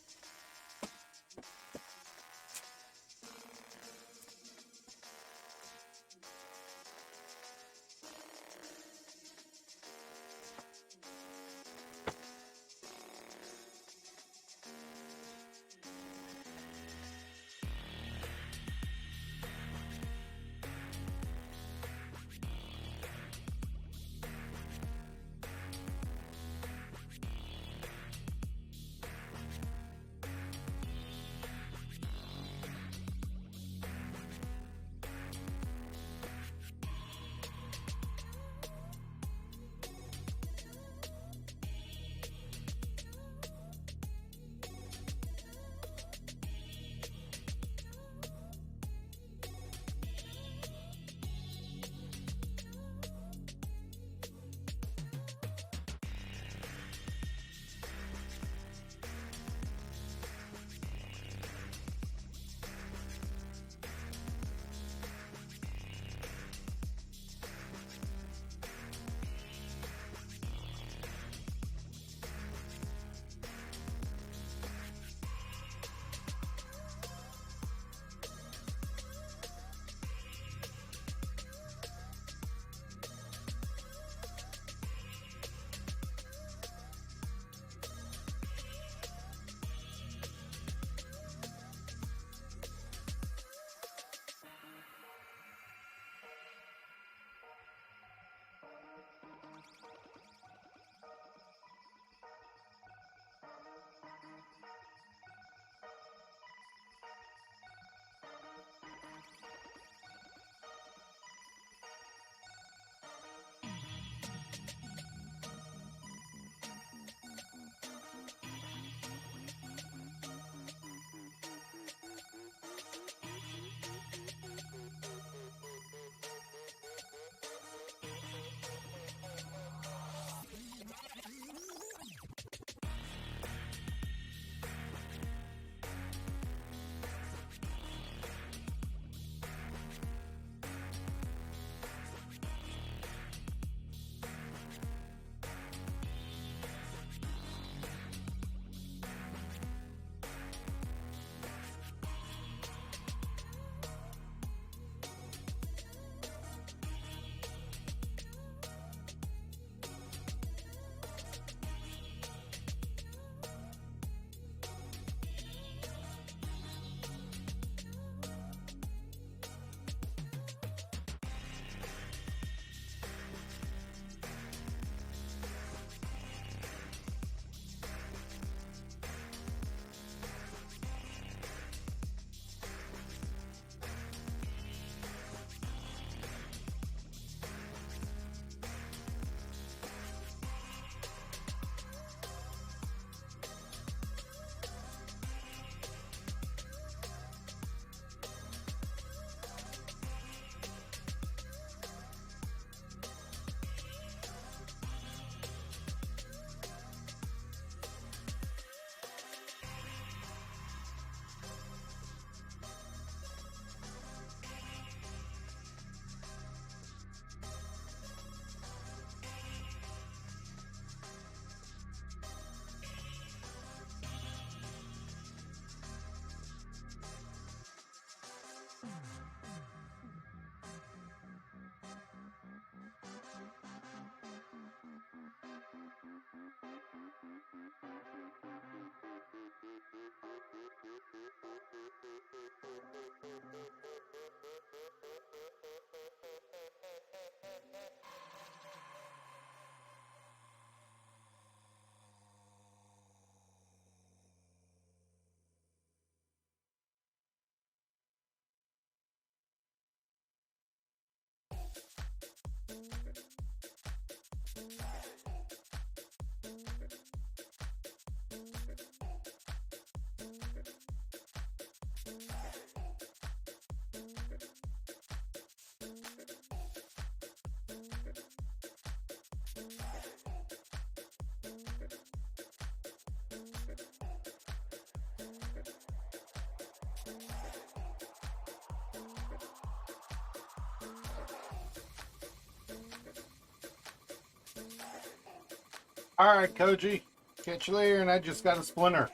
Alright, Koji. Catch you later, and I just got a splinter.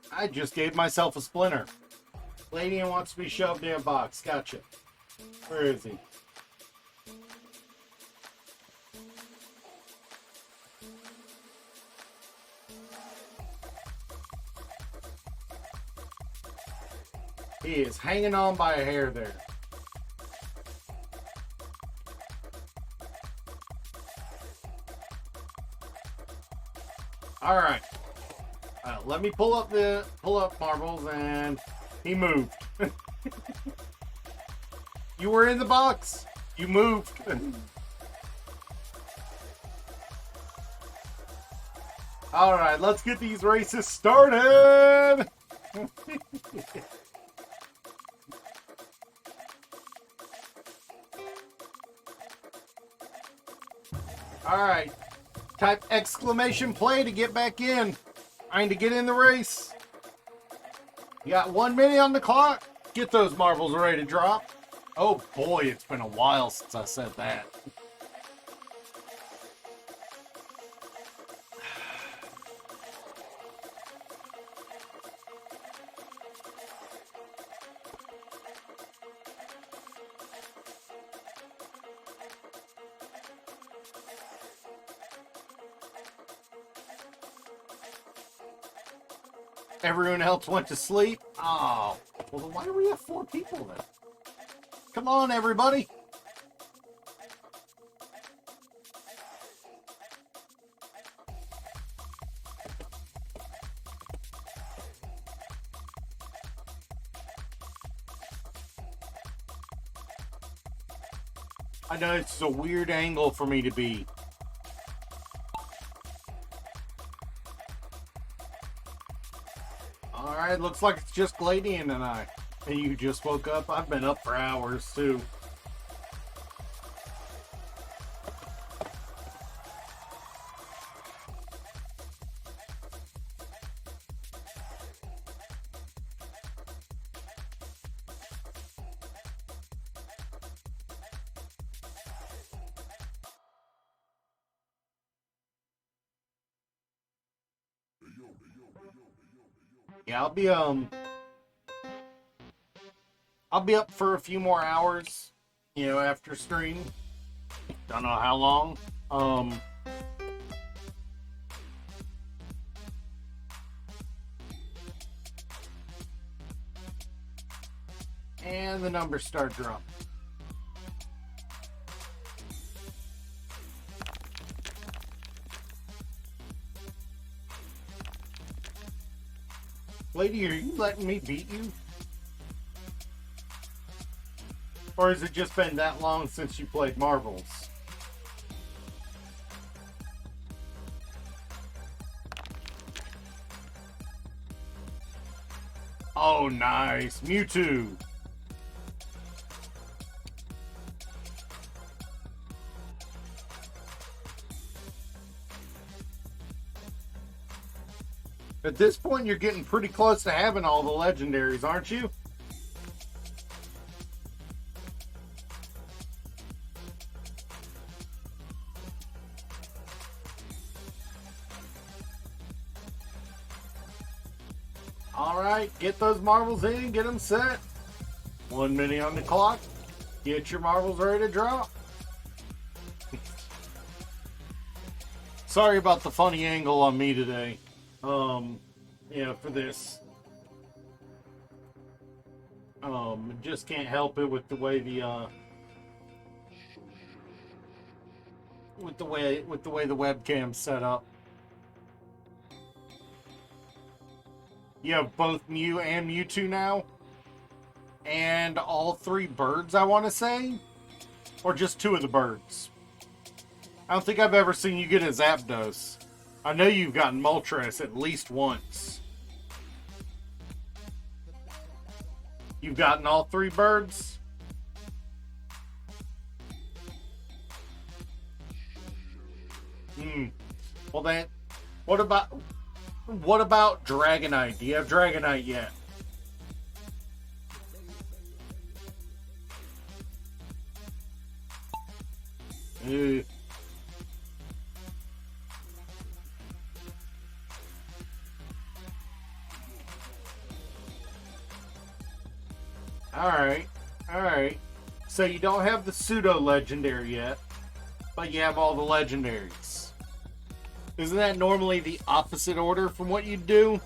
I just gave myself a splinter. Lady wants to be shoved in a box. Gotcha. Where is he? He is hanging on by a hair there. All right. Let me pull up marbles, and he moved. You were in the box. You moved. All right, let's get these races started. All right. Type exclamation play to get back in. Trying to get in the race. You got 1 minute on the clock. Get those marbles ready to drop. Oh boy, it's been a while since I said that. Everyone else went to sleep. Oh, well, then why do we have 4 people then? Come on, everybody. I know it's a weird angle for me to be. Alright, looks like it's just Gladian and I. And you just woke up? I've been up for hours, too. Yeah, I'll be up for a few more hours, you know, after stream. Don't know how long. And the numbers start dropping. Lady, are you letting me beat you? Or has it just been that long since you played marbles? Oh, nice. Mewtwo. At this point, you're getting pretty close to having all the legendaries, aren't you? Alright, get those marbles in, get them set. 1 minute on the clock. Get your marbles ready to drop. Sorry about the funny angle on me today. Yeah, for this. Just can't help it with the way the with the way the webcam's set up. You have both Mew and Mewtwo now? and all 3 birds, I want to say. Or just 2 of the birds. I don't think I've ever seen you get a Zapdos. I know you've gotten Moltres at least once. You've gotten all 3 birds? Well then, what about Dragonite? Do you have Dragonite yet? Alright. So you don't have the pseudo legendary yet, but you have all the legendaries. Isn't that normally the opposite order from what you do?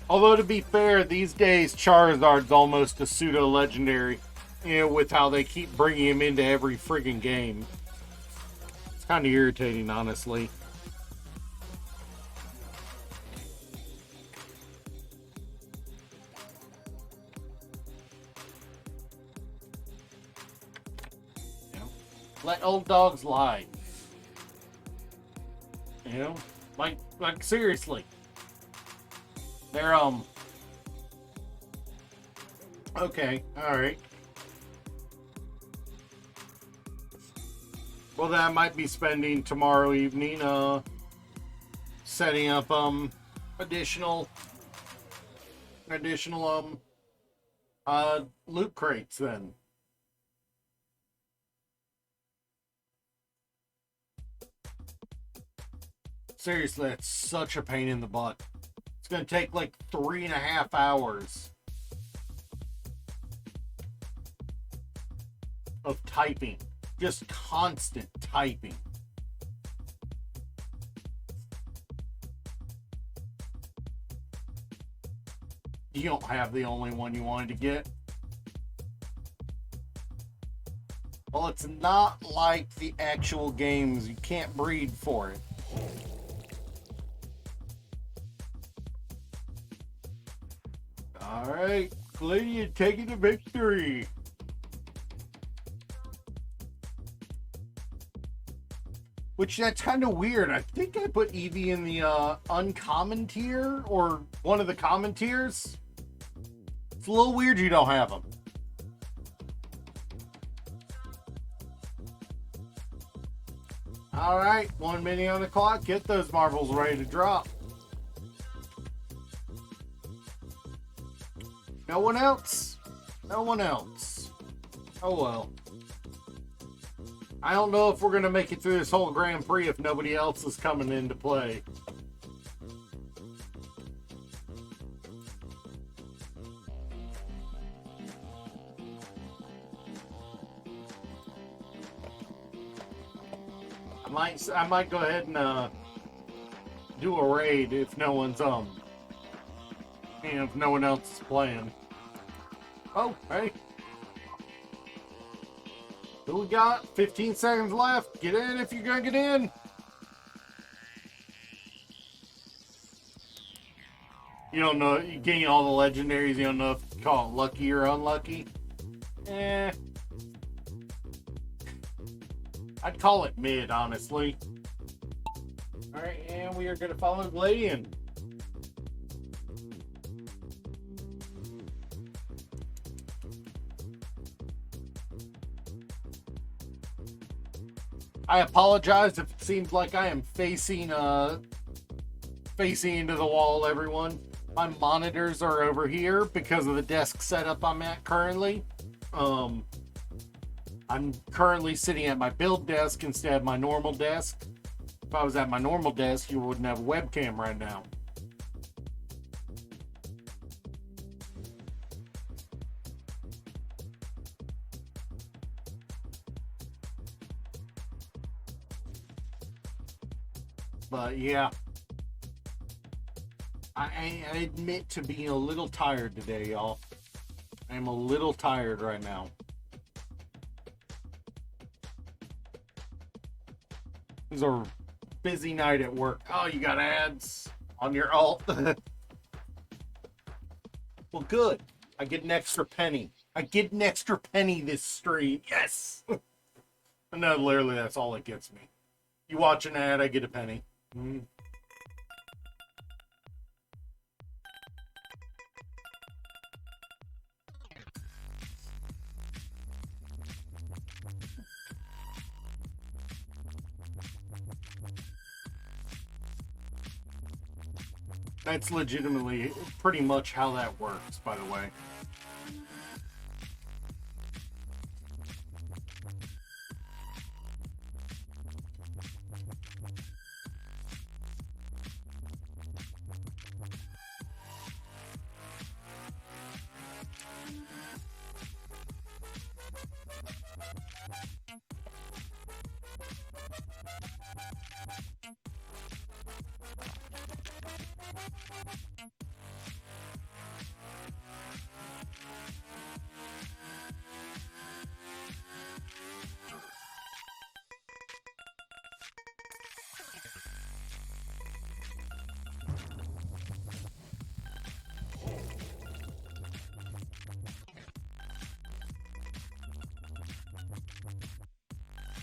Although, to be fair, these days Charizard's almost a pseudo-legendary. You know, with how they keep bringing him into every friggin' game. It's kind of irritating, honestly. You know, let old dogs lie. You know, like seriously. They're, okay, alright. Well, then I might be spending tomorrow evening, setting up, additional, loot crates then. Seriously, that's such a pain in the butt. It's gonna take like 3.5 hours of typing. Just constant typing. You don't have the only one you wanted to get. Well, it's not like the actual games. You can't breed for it. Alright, Gladiator taking the victory. Which, that's kind of weird. I think I put Eevee in the uncommon tier, or one of the common tiers. It's a little weird you don't have them. Alright, 1 minute on the clock. Get those marbles ready to drop. No one else? No one else. Oh well. I don't know if we're going to make it through this whole Grand Prix if nobody else is coming into play. I might go ahead and do a raid if no one's and if no one else is playing. Oh, hey. Who we got? 15 seconds left. Get in if you're gonna get in. You don't know. You gain all the legendaries. You don't know if you call it lucky or unlucky. I'd call it mid, honestly. Alright, and we are gonna follow Gladian. I apologize if it seems like I am facing into the wall, everyone. My monitors are over here because of the desk setup I'm at currently. I'm currently sitting at my build desk instead of my normal desk. If I was at my normal desk, you wouldn't have a webcam right now. But yeah. I admit to being a little tired today, y'all. I am a little tired right now. It was a busy night at work. Oh, you got ads on your alt? Well, good. I get an extra penny. I get an extra penny this stream. Yes! No, literally, that's all it gets me. You watch an ad, I get a penny. Mm. That's legitimately pretty much how that works, by the way.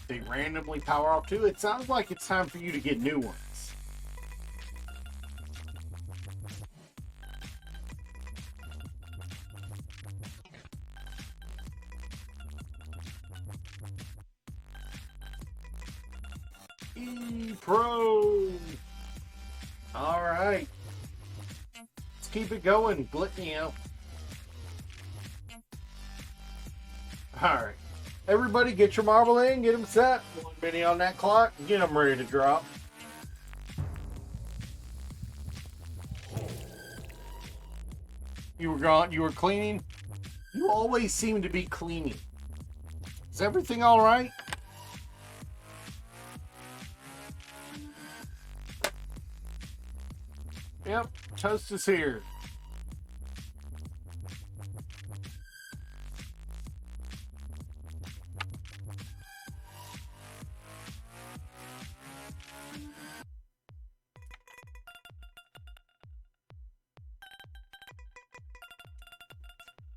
They randomly power up too. It sounds like it's time for you to get new ones. E-Pro! Alright. Let's keep it going. Glitnio. Alright. Everybody get your marble in, get them set. 1 minute on that clock, get them ready to drop. You were cleaning? You always seem to be cleaning. Is everything all right? Yep, toast is here.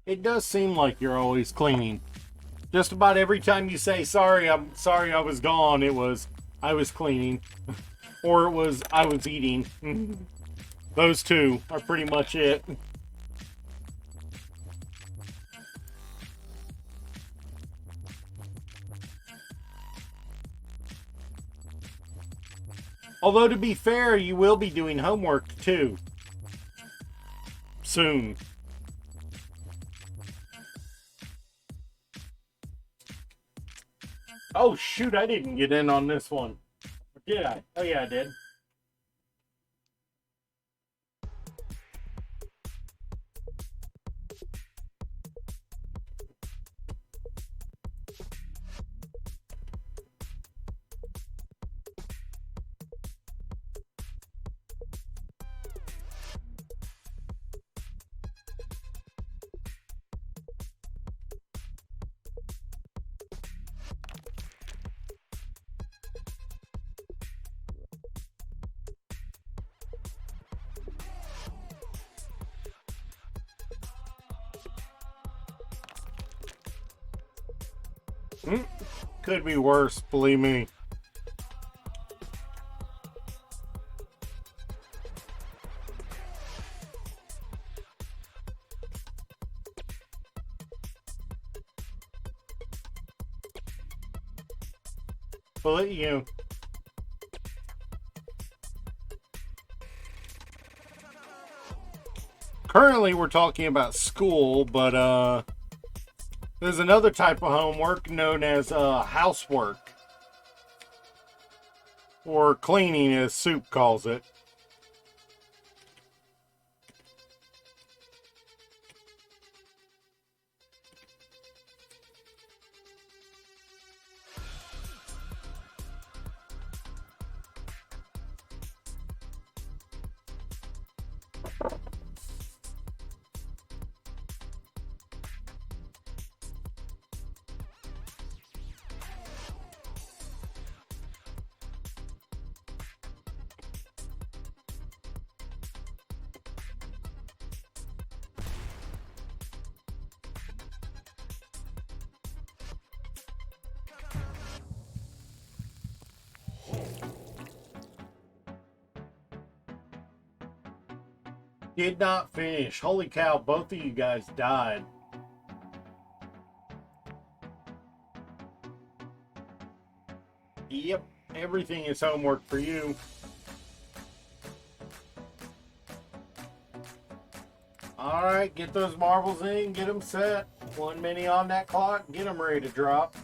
It does seem like you're always cleaning. Just about every time you say, sorry, I'm sorry I was gone, it was, I was cleaning. Or it was, I was eating. Those two are pretty much it. Although, to be fair, you will be doing homework, too. Soon. Oh, shoot, I didn't get in on this one. Or did I? Oh, yeah, I did. Could be worse, believe me. Believe you. Currently, we're talking about school, but there's another type of homework known as housework. Or cleaning, as Soup calls it. Did not finish. Holy cow, both of you guys died. Yep, everything is homework for you. Alright, get those marbles in, get them set. 1 minute on that clock, get them ready to drop.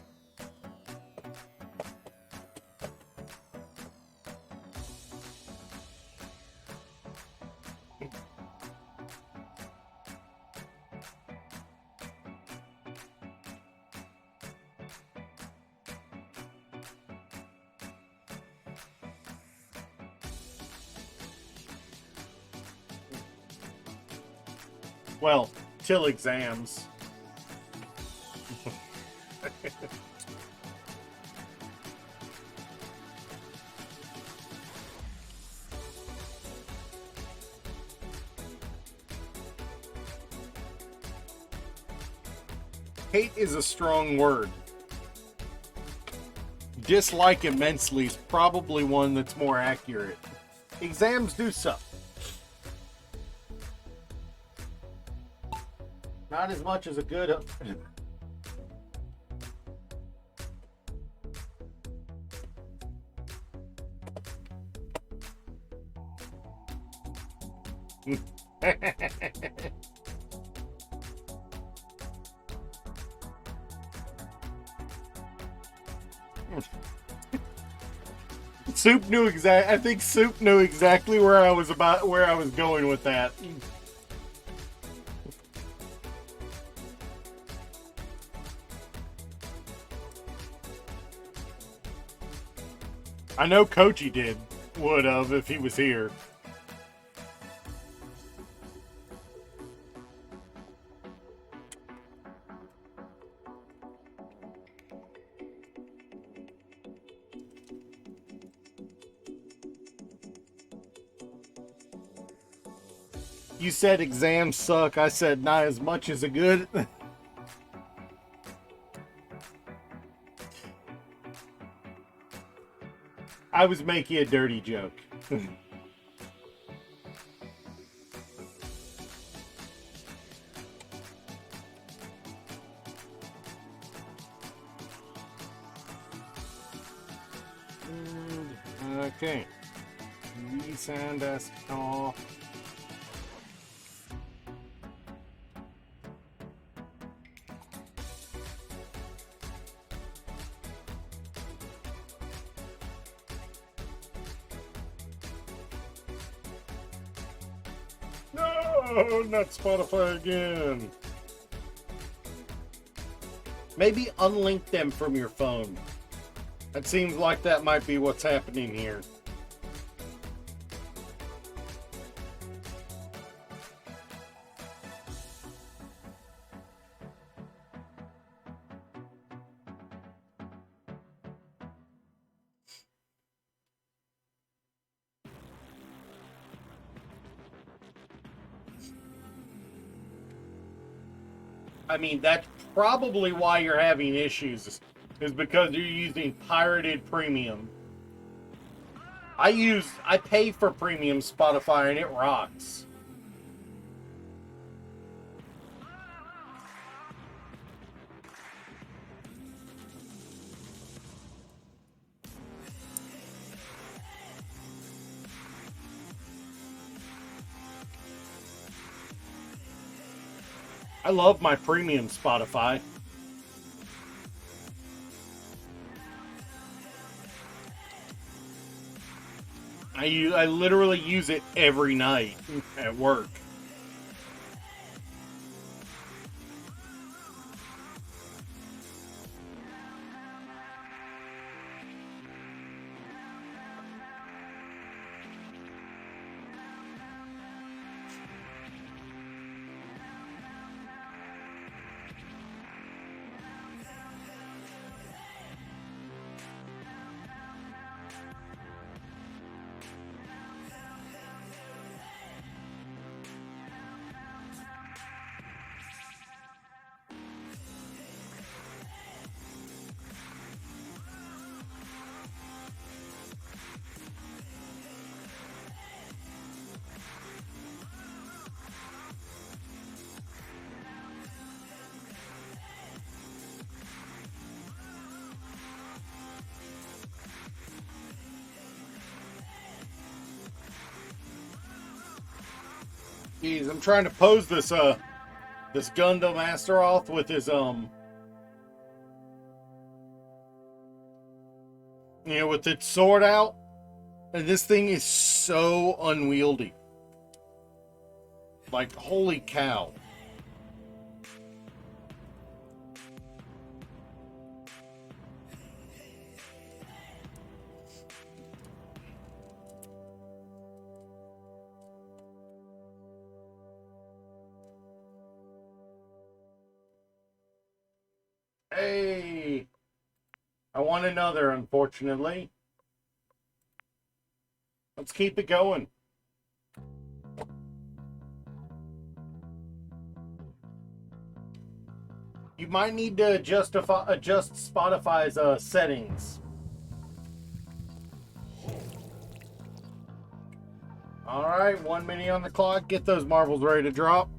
Well, till exams. Hate is a strong word. Dislike immensely is probably one that's more accurate. Exams do suck. Not as much as a good. Soup knew I think Soup knew exactly where I was going with that. I know Koji would have if he was here. You said exams suck. I said not as much as a good. I was making a dirty joke. Okay. Resend us call. No, not Spotify again. Maybe unlink them from your phone. It seems like that might be what's happening here. I mean, that's probably why you're having issues, is because you're using pirated premium. I pay for premium Spotify and it rocks. I love my premium Spotify. I literally use it every night at work. Jeez, I'm trying to pose this this Gundam Astaroth with his with its sword out, and this thing is so unwieldy. Like, holy cow. Hey, I want another, unfortunately. Let's keep it going. You might need to adjust Spotify's settings. All right, 1 minute on the clock. Get those marbles ready to drop.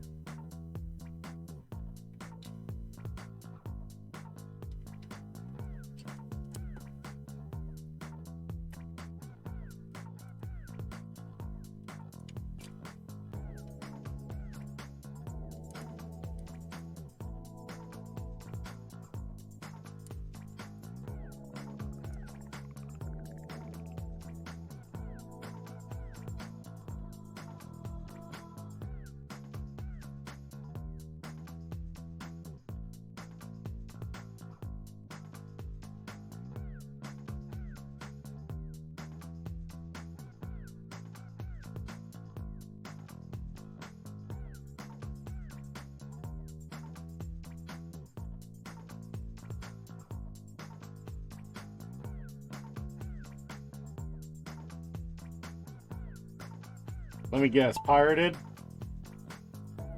Let me guess, pirated?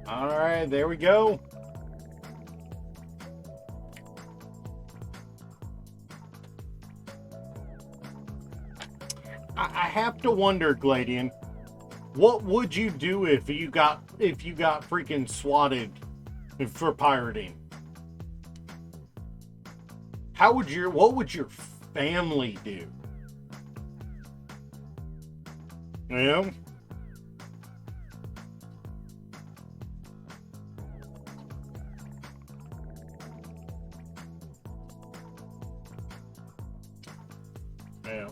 Alright, there we go. I have to wonder, Gladian, what would you do if you got freaking swatted for pirating? What would your family do? Yeah. Yeah.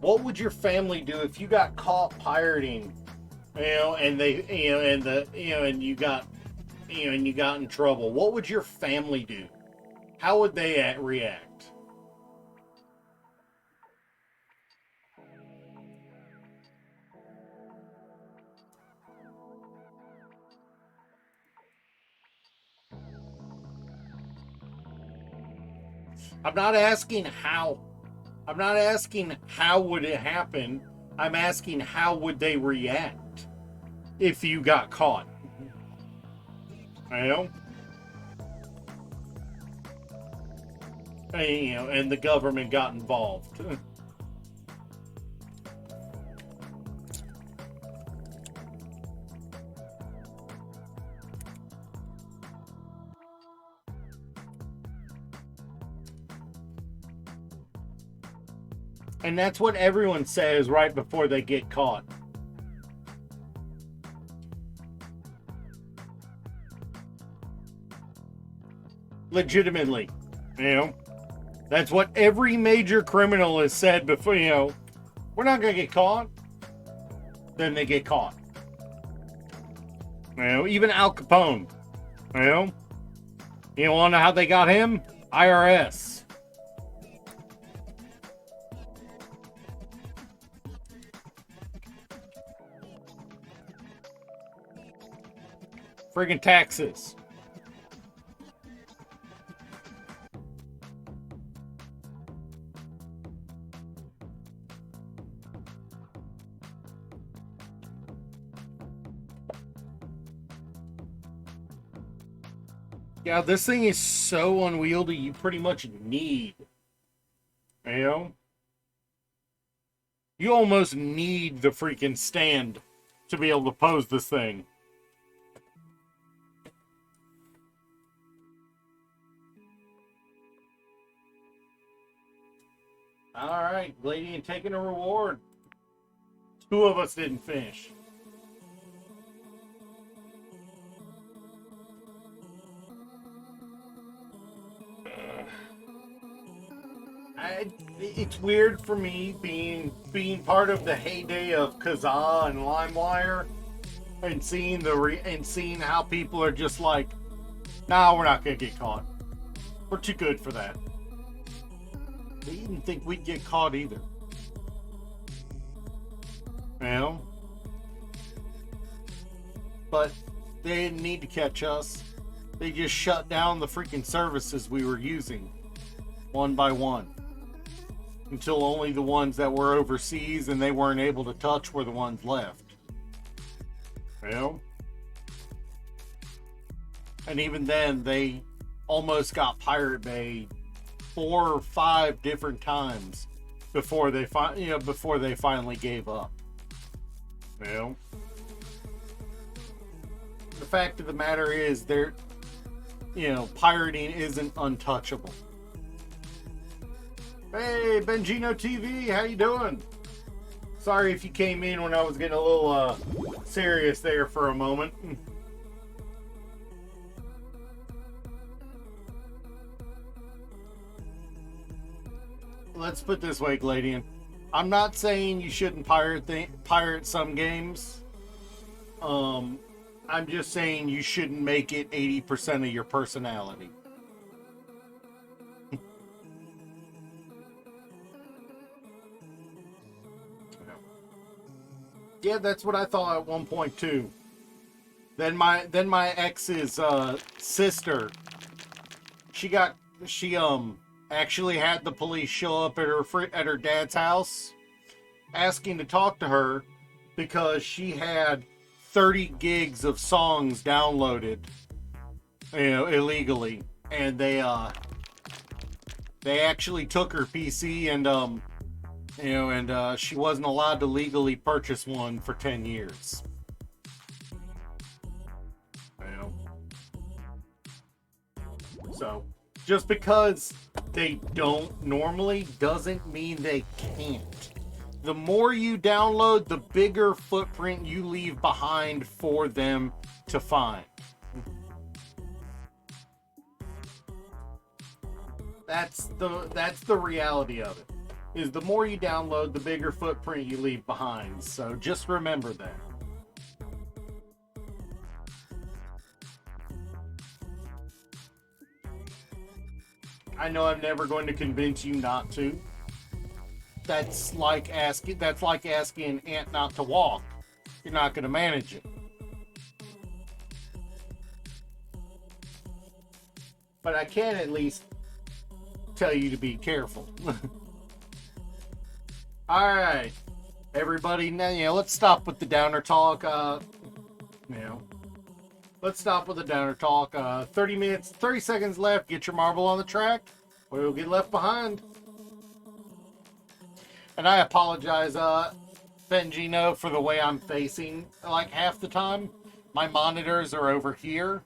What would your family do if you got caught pirating? And you got in trouble. What would your family do? How would they react? I'm not asking how. I'm not asking how would it happen. I'm asking how would they react if you got caught. And the government got involved. And that's what everyone says right before they get caught. Legitimately. That's what every major criminal has said before, we're not going to get caught. Then they get caught. Even Al Capone. You want to know how they got him? IRS. Friggin' taxes. Yeah, this thing is so unwieldy, you pretty much need. You almost need the freaking stand to be able to pose this thing. Alright, Gladian taking a reward. 2 of us didn't finish. it's weird for me being part of the heyday of Kazaa and LimeWire, and seeing how people are just like, nah, we're not gonna get caught. We're too good for that. They didn't think we'd get caught either. You know? But they didn't need to catch us. They just shut down the freaking services we were using one by one, until only the ones that were overseas and they weren't able to touch were the ones left. You know? And even then, they almost got Pirate Bay 4 or 5 different times before they finally gave up. You know? The fact of the matter is, pirating isn't untouchable. Hey, Bengino TV, how you doing? Sorry if you came in when I was getting a little serious there for a moment. Let's put it this way, Gladian. I'm not saying you shouldn't pirate some games. I'm just saying you shouldn't make it 80% of your personality. Yeah, that's what I thought at one point too. Then my ex's sister, she actually had the police show up at her dad's house, asking to talk to her because she had 30 gigs of songs downloaded, illegally, and they actually took her PC and she wasn't allowed to legally purchase one for 10 years. So, just because they don't normally doesn't mean they can't. The more you download, the bigger footprint you leave behind for them to find. That's the reality of it. Is the more you download, the bigger footprint you leave behind. So just remember that. I know I'm never going to convince you not to. That's like asking an ant not to walk. You're not going to manage it. But I can at least tell you to be careful. All right, everybody. Now, let's stop with the downer talk. Let's stop with the downer talk. 30 minutes, 30 seconds left. Get your marble on the track, or you'll get left behind. And I apologize, Bengino, for the way I'm facing. Like half the time, my monitors are over here,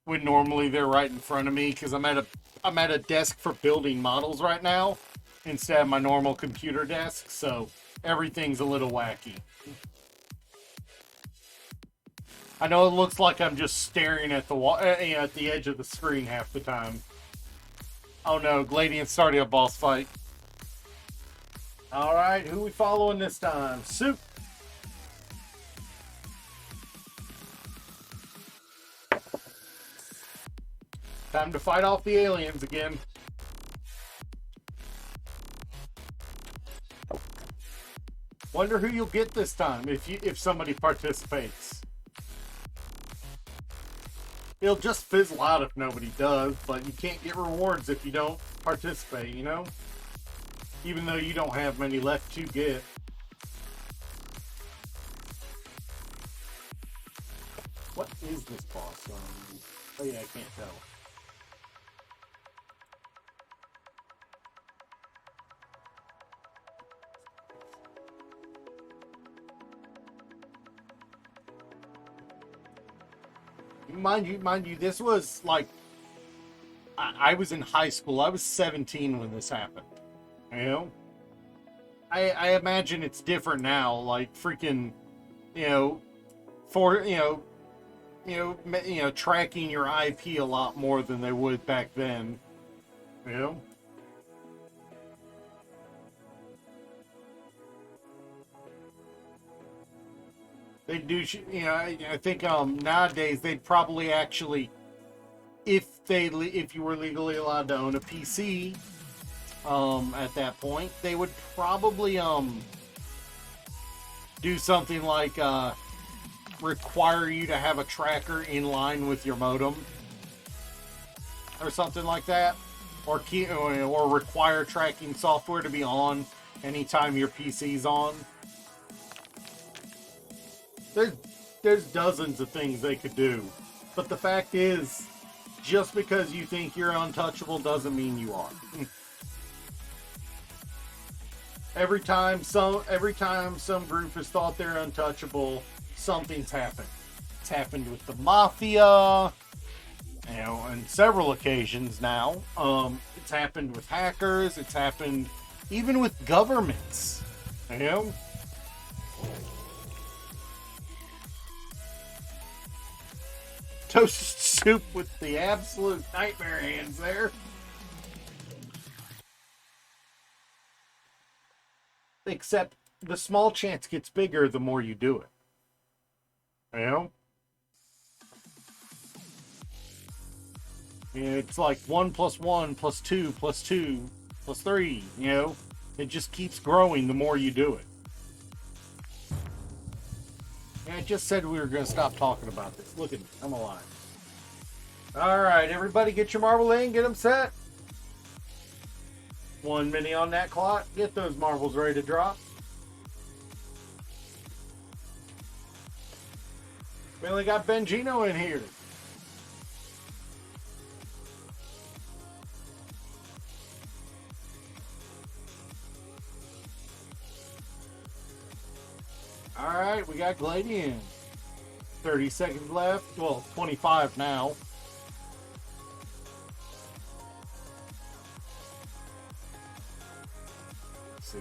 when normally they're right in front of me, because I'm at a desk for building models right now, instead of my normal computer desk, so everything's a little wacky. I know it looks like I'm just staring at the wall, at the edge of the screen half the time. Oh no, Gladian started a boss fight. All right, who we following this time? Soup. Time to fight off the aliens again. Wonder who you'll get this time if somebody participates. It'll just fizzle out if nobody does, but you can't get rewards if you don't participate, you know? Even though you don't have many left to get. What is this boss? Oh yeah, I can't tell. Mind you, this was like, I was in high school. I was 17 when this happened. You know? I imagine it's different now. Like freaking, tracking your IP a lot more than they would back then. You know? They do, you know. I think nowadays they'd probably actually, if you were legally allowed to own a PC, at that point, they would probably do something like require you to have a tracker in line with your modem, or something like that, or require tracking software to be on anytime your PC's on. There's dozens of things they could do. But the fact is, just because you think you're untouchable doesn't mean you are. Every time some group has thought they're untouchable, something's happened. It's happened with the mafia, you know, on several occasions now. It's happened with hackers. It's happened even with governments. You know. Toasted soup with the absolute nightmare hands there. Except the small chance gets bigger the more you do it. You know? It's like 1 + 1 + 2 + 2 + 3, you know? It just keeps growing the more you do it. I just said we were going to stop talking about this. Look at me. I'm alive. Alright, everybody get your marble in. Get them set. 1 minute on that clock. Get those marbles ready to drop. We only got Bengino in here. Alright, we got Gladian. 30 seconds left. Well, 25 now. Let's see.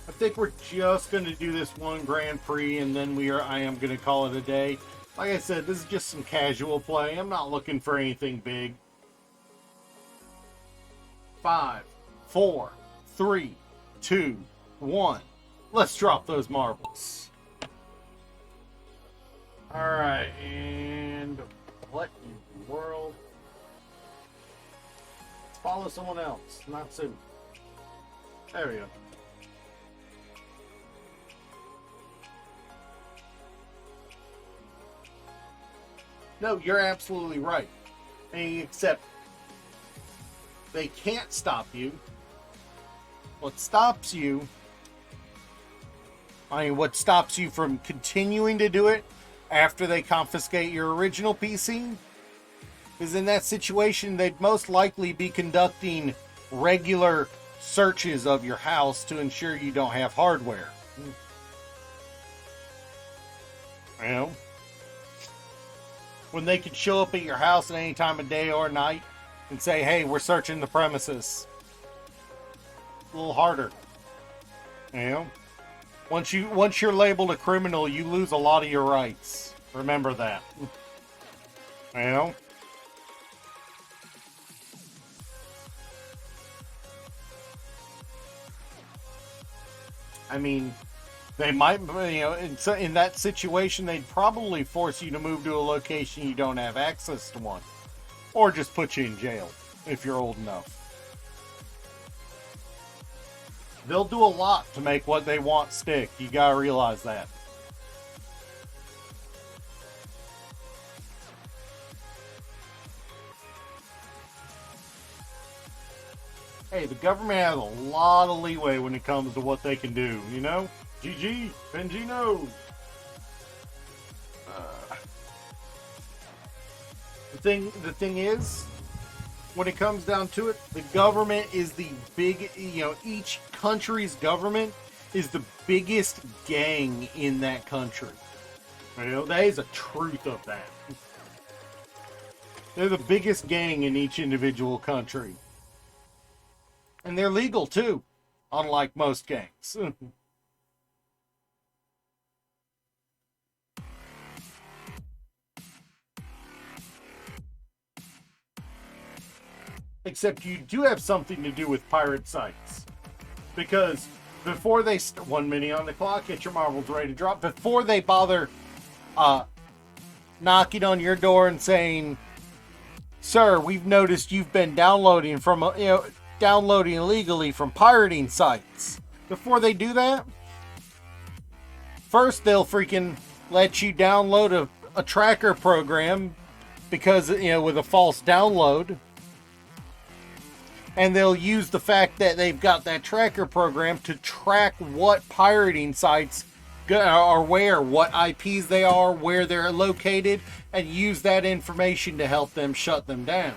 I think we're just going to do this one Grand Prix, and then I am going to call it a day. Like I said, this is just some casual play. I'm not looking for anything big. 5, 4, 3, 2, 1. Let's drop those marbles. Alright, and what in the world? Let's follow someone else, not Sue. There we go. No, you're absolutely right. Except they can't stop you. What stops you from continuing to do it after they confiscate your original PC is, in that situation, they'd most likely be conducting regular searches of your house to ensure you don't have hardware. You know? When they could show up at your house at any time of day or night and say, hey, we're searching the premises. A little harder. You know? Once you're labeled a criminal, you lose a lot of your rights. Remember that. You know? I mean, they might, you know, in that situation, they'd probably force you to move to a location you don't have access to one. Or just put you in jail, if you're old enough. They'll do a lot to make what they want stick. You gotta realize that. Hey, the government has a lot of leeway when it comes to what they can do, you know? GG, Bengino. The thing is, when it comes down to it, the government is the big, you know, each country's government is the biggest gang in that country. You know, that is a truth of that. They're the biggest gang in each individual country. And they're legal too, unlike most gangs. Except you do have something to do with pirate sites. Because before they 1 minute on the clock, get your marbles ready to drop. Before they bother knocking on your door and saying, "Sir, we've noticed you've been downloading downloading illegally from pirating sites." Before they do that, first they'll freaking let you download a tracker program because, with a false download. And they'll use the fact that they've got that tracker program to track what pirating sites are where, what IPs they are, where they're located, and use that information to help them shut them down.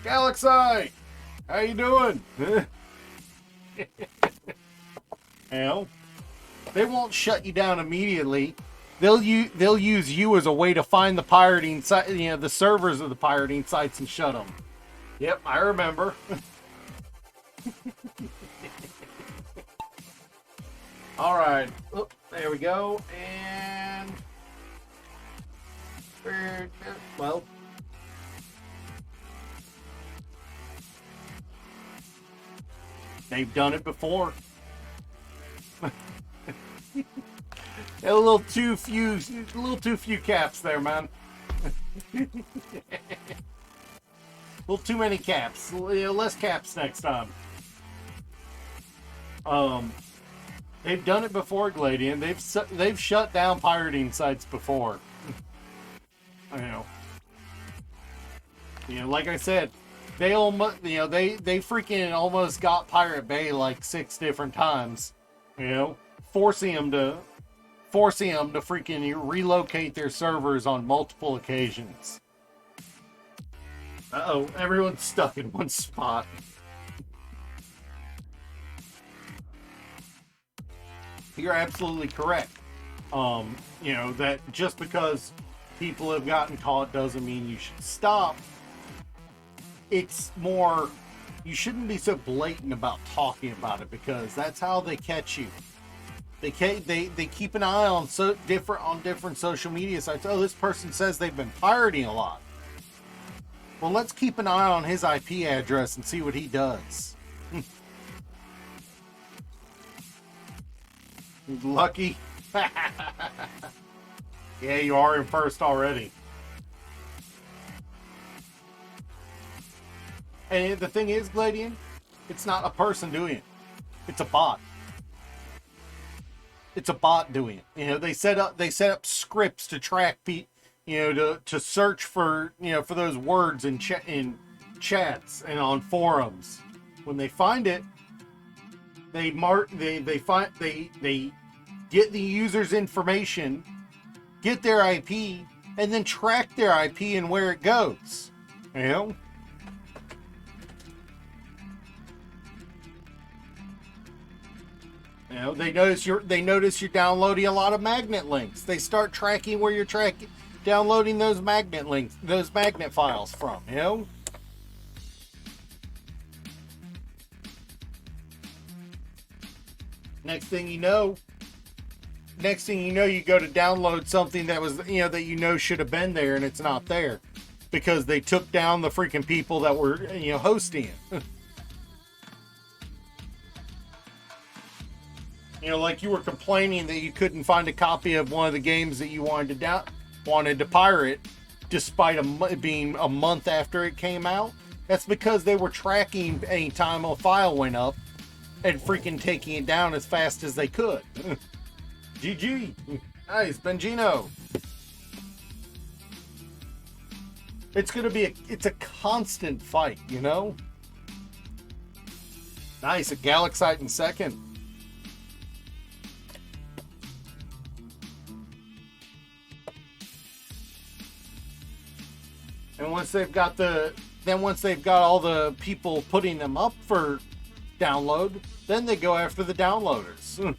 Galaxy, how you doing? They won't shut you down immediately. They'll use you as a way to find the pirating site, the servers of the pirating sites, and shut them. Yep, I remember. All right. Oh, there we go. And well, they've done it before. A little too few caps there, man. A little too many caps. Less caps next time. They've done it before, Gladian. They've shut down pirating sites before. Like I said, they freaking almost got Pirate Bay like 6 different times. Forcing them to freaking relocate their servers on multiple occasions. Uh-oh, everyone's stuck in one spot. You're absolutely correct. That just because people have gotten caught doesn't mean you should stop. It's more, you shouldn't be so blatant about talking about it, because that's how they catch you. They keep an eye on different social media sites. Oh, this person says they've been pirating a lot. Well, let's keep an eye on his IP address and see what he does. Lucky. Yeah, you are in first already. And the thing is, Gladian, it's not a person doing it. It's a bot. It's a bot doing it. They set up scripts to track people, to search for, for those words in chats and on forums. When they find it, they get the user's information, get their IP, and then track their IP and where it goes. They notice you're downloading a lot of magnet links. They start tracking where you're downloading those magnet links, those magnet files from. Next thing you know, you go to download something that was, that should have been there, and it's not there because they took down the freaking people that were, hosting it. Like you were complaining that you couldn't find a copy of one of the games that you wanted to pirate, despite it being a month after it came out. That's because they were tracking any time a file went up and freaking taking it down as fast as they could. GG. Nice, Bengino. It's a constant fight, Nice, a Galaxite in second. And once they've got all the people putting them up for download, then they go after the downloaders.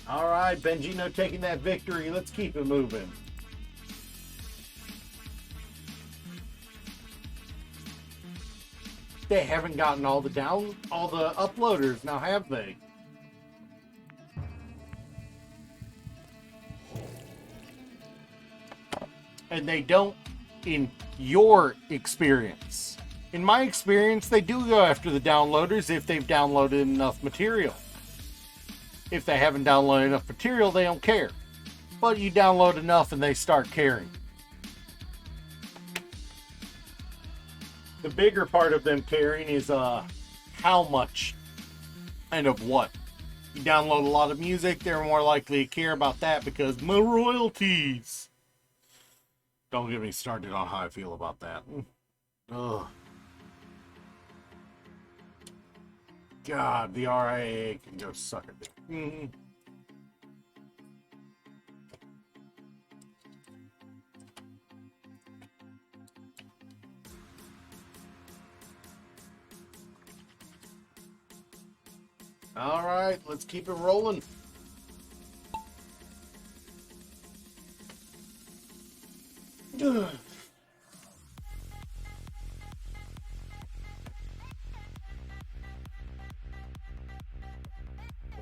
All right, Bengino taking that victory. Let's keep it moving. They haven't gotten all the uploaders now, have they? And they don't, in your experience. In my experience, they do go after the downloaders if they've downloaded enough material. If they haven't downloaded enough material, they don't care. But you download enough and they start caring. The bigger part of them caring is how much and of what. You download a lot of music, they're more likely to care about that because my royalties. Don't get me started on how I feel about that. Ugh. God, the RIAA can go suck a dick. Mm-hmm. All right, let's keep it rolling. Ugh.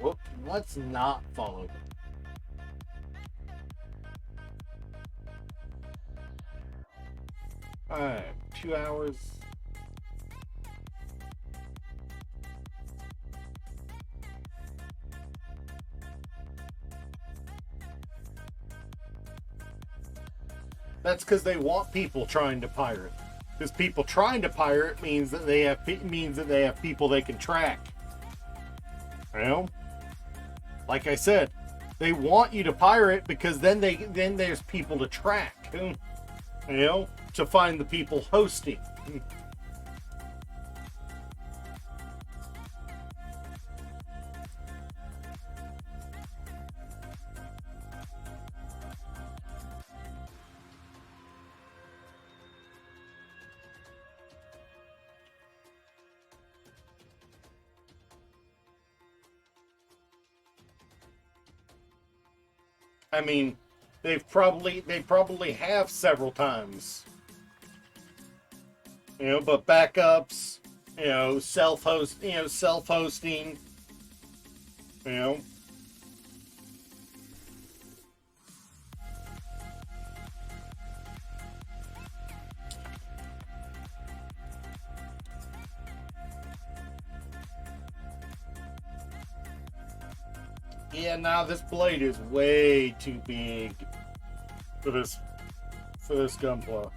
Whoop, let's not follow them. All right, 2 hours. That's because they want people trying to pirate. Because people trying to pirate means that they have people they can track. You know, like I said, they want you to pirate because then there's people to track. You know, to find the people hosting. I mean, they probably have several times. You know, but backups, you know, self-hosting, you know. Yeah, now this blade is way too big for this gunpla.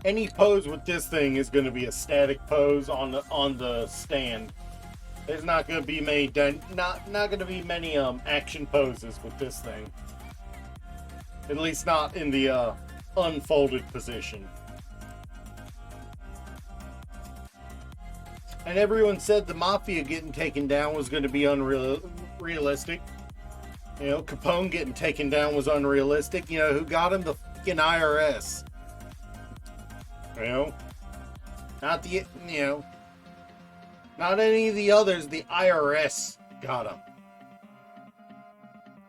Any pose with this thing is going to be a static pose on the stand. There's not going to be many not going to be many action poses with this thing. At least not in the unfolded position. And everyone said the Mafia getting taken down was going to be unrealistic. You know, Capone getting taken down was unrealistic. You know, who got him? The fucking IRS. You know? Not any of the others. The IRS got him.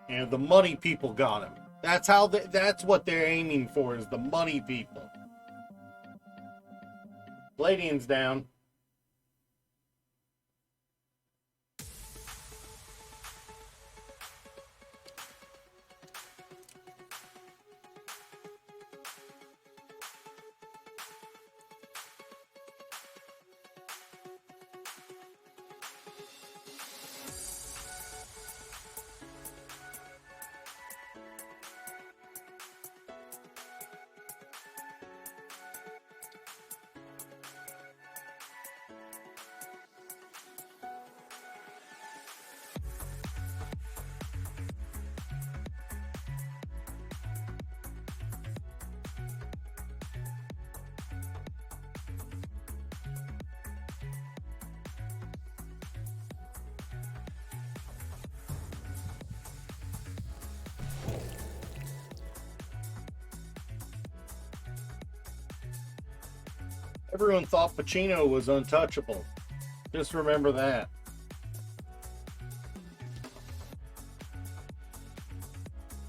You know, the money people got him. That's what they're aiming for, is the money people. Palladian's down. Everyone thought Pacino was untouchable. Just remember that.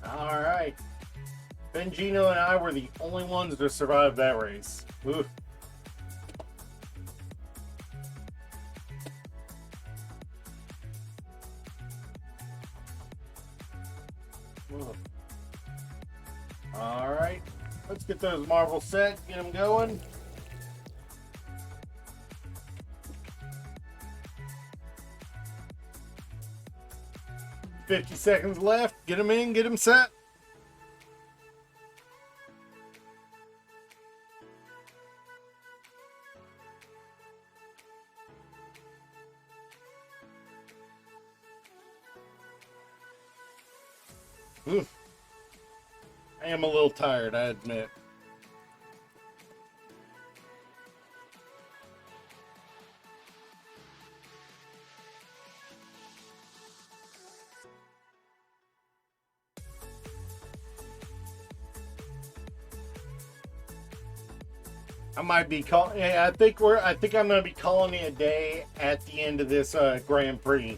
All right. Bengino and I were the only ones to survive that race. Oof. Alright. Let's get those marbles set, get them going. $50 seconds left. Get them in, get them set. Oof. I am a little tired, I admit. I might be calling. I think I'm gonna be calling it a day at the end of this Grand Prix.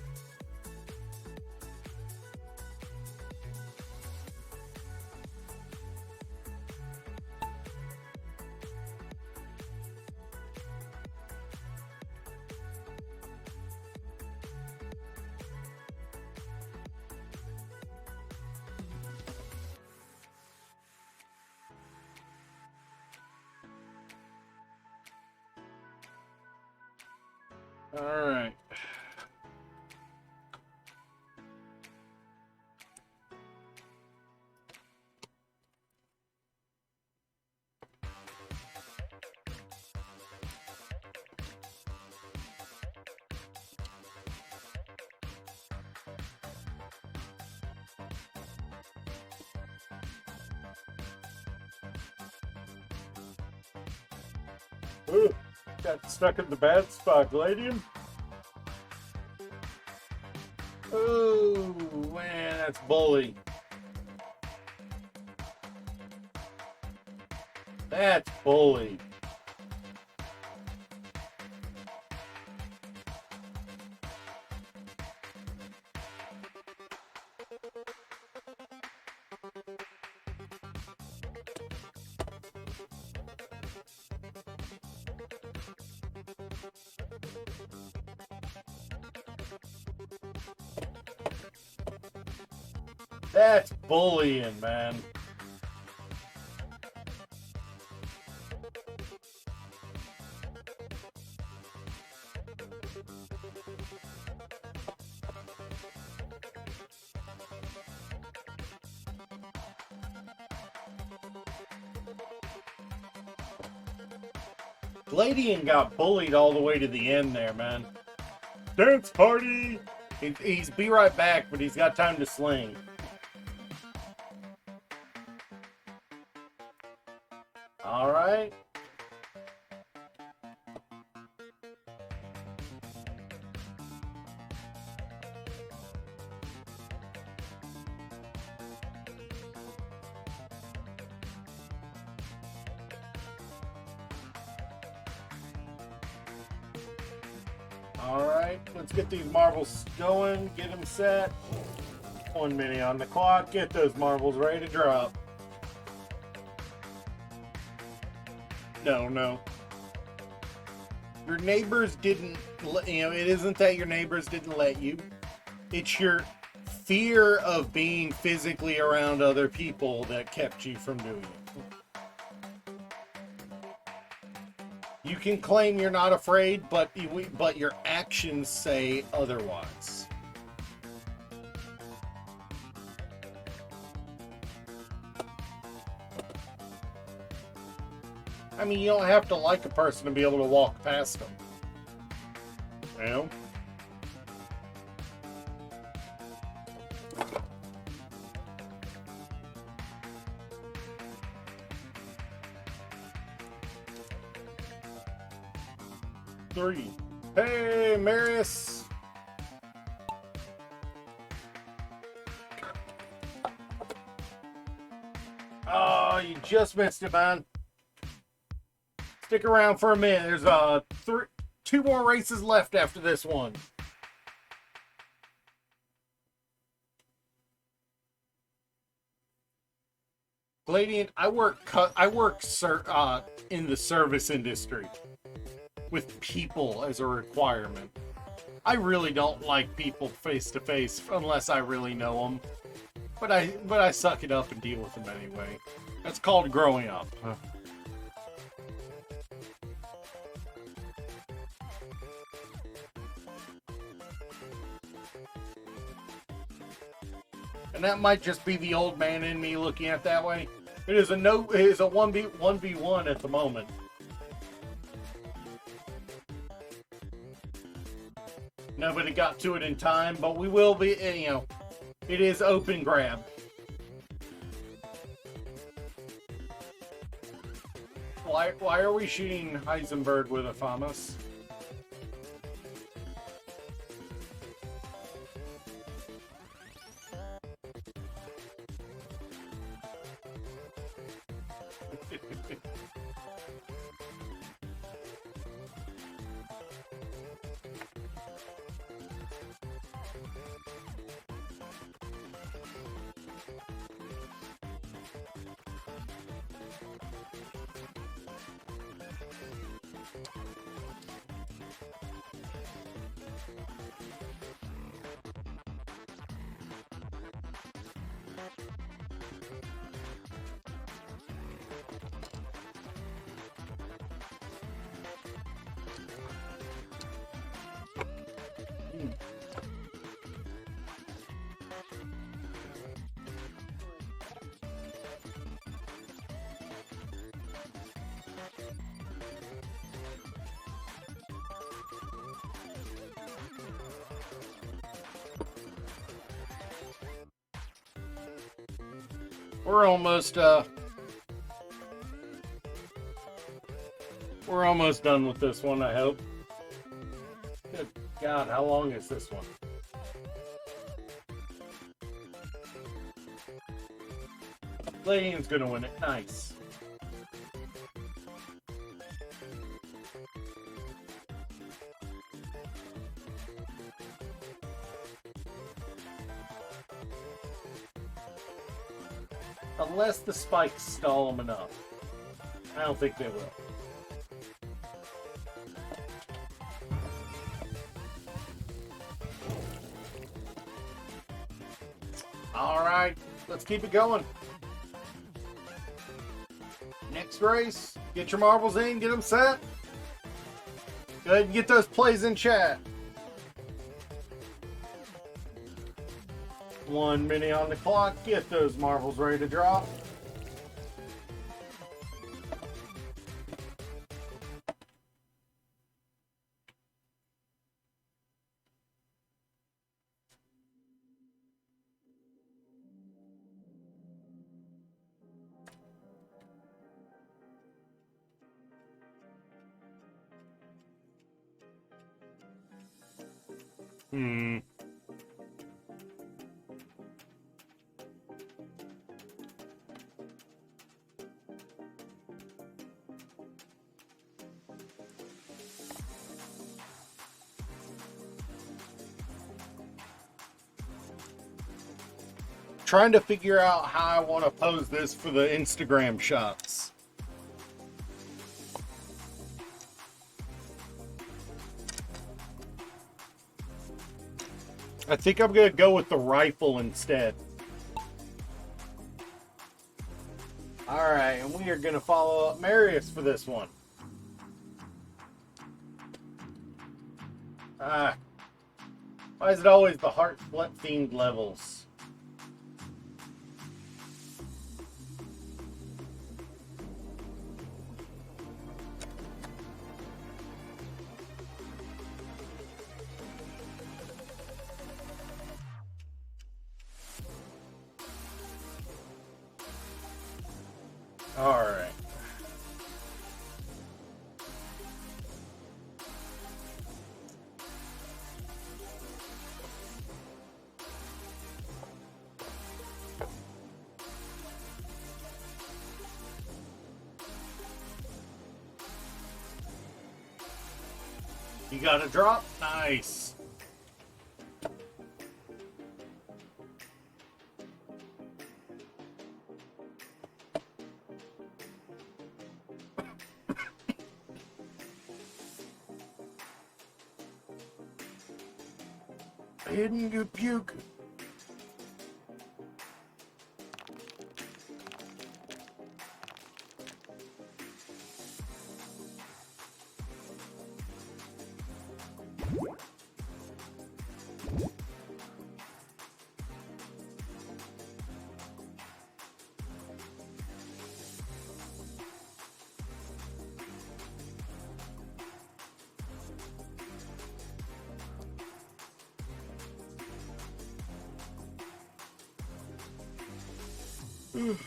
All right. Ooh, got stuck in the bad spot, Gladium. Ooh, man, that's bully. That's bully. That's bullying, man. Gladian got bullied all the way to the end there, man. Dance party! He's be right back, but he's got time to sling. All right. All right, let's get these marbles going, get them set. 1 minute on the clock, get those marbles ready to drop. No. Your neighbors didn't, it isn't that your neighbors didn't let you. It's your fear of being physically around other people that kept you from doing it. You can claim you're not afraid, but your actions say otherwise. I mean, you don't have to like a person to be able to walk past them. You know? Three. Hey, Marius. Oh, you just missed it, man. Stick around for a minute. There's two more races left after this one. Gladian, I work in the service industry with people as a requirement. I really don't like people face to face unless I really know them. But I suck it up and deal with them anyway. That's called growing up. And that might just be the old man in me looking at it that way. It is a 1v1 at the moment. Nobody got to it in time, but we will be, you know, it is open grab. Why are we shooting Heisenberg with a FAMAS? We're almost done with this one, I hope. Good God, how long is this one? Palladium's gonna win it. Nice. Unless the spikes stall them enough. I don't think they will. Alright, let's keep it going. Next race. Get your marbles in, get them set. Go ahead and get those plays in chat. 1 minute on the clock. Get those marbles ready to drop. Trying to figure out how I want to pose this for the Instagram shots. I think I'm going to go with the rifle instead. Alright, and we are going to follow up Marius for this one. Why is it always the heart-themed levels? All right. You got a drop? Nice. Hidden you puke. I've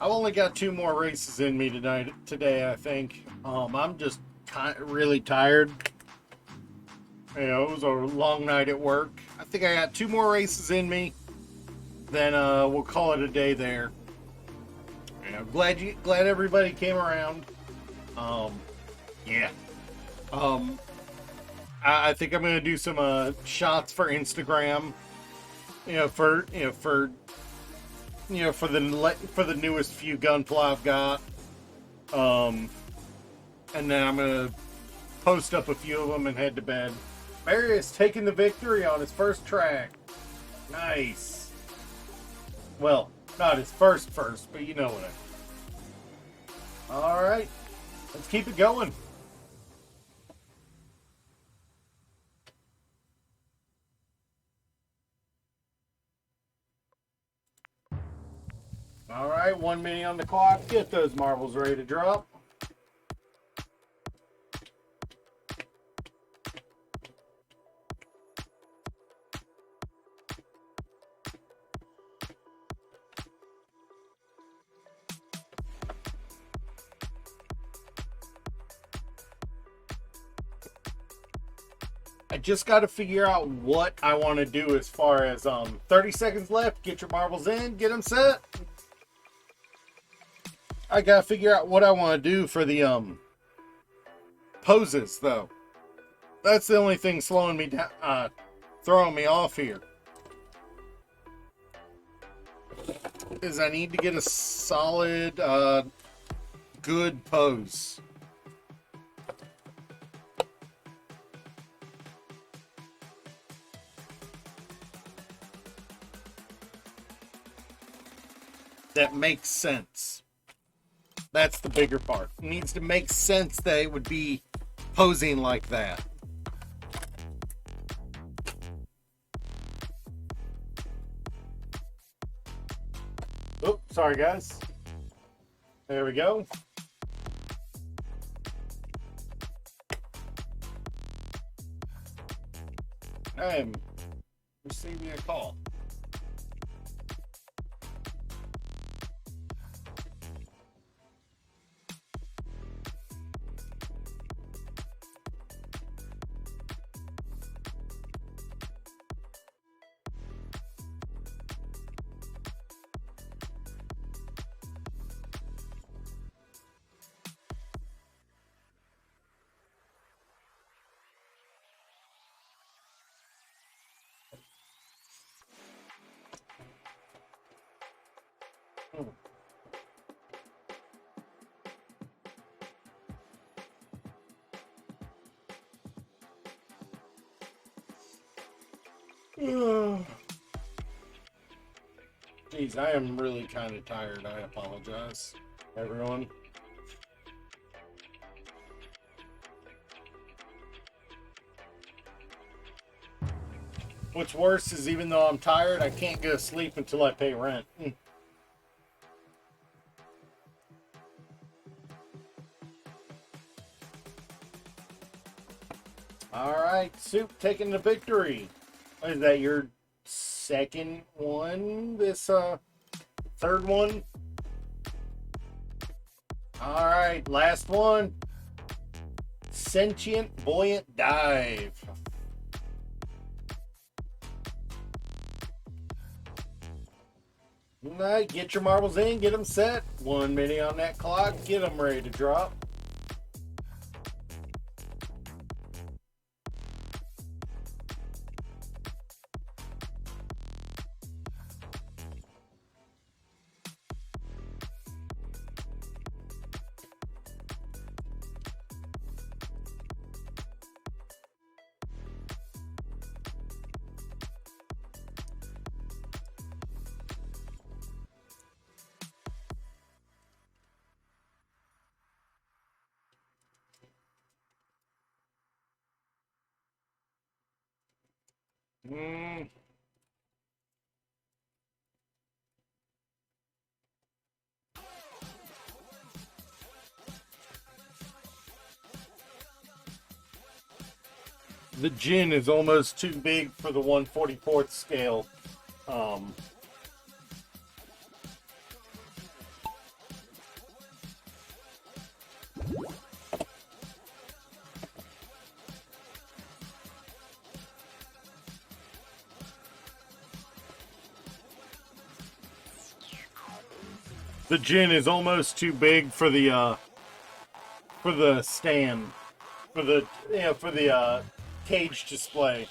only got 2 more races in me today, I think. I'm just really tired. You know, it was a long night at work. I think I got 2 more races in me. Then we'll call it a day there. You know, glad everybody came around. Yeah. I think I'm gonna do some shots for Instagram. For the newest few Gunpla I've got. And then I'm gonna post up a few of them and head to bed. Marius taking the victory on his first track. Nice. Well, not his first, but you know what I mean. All right, let's keep it going. All right, 1 minute on the clock. Get those marbles ready to drop. I just got to figure out what I want to do as far as 30 seconds left. Get your marbles in, get them set. I got to figure out what I want to do for the poses though. That's the only thing slowing me down, throwing me off here. Is I need to get a solid, good pose. That makes sense. That's the bigger part. It needs to make sense that it would be posing like that. Oh, sorry guys. There we go. I am receiving a call. Jeez, I am really kind of tired. I apologize, everyone. What's worse is even though I'm tired, I can't go to sleep until I pay rent. All right, Soup taking the victory. Is that your second one? This third one? All right, last one. Sentient Buoyant Dive. All right, get your marbles in, get them set. 1 minute on that clock, get them ready to drop. The gin is almost too big for the 1/44th scale. The gin is almost too big for the stand, for the cage display.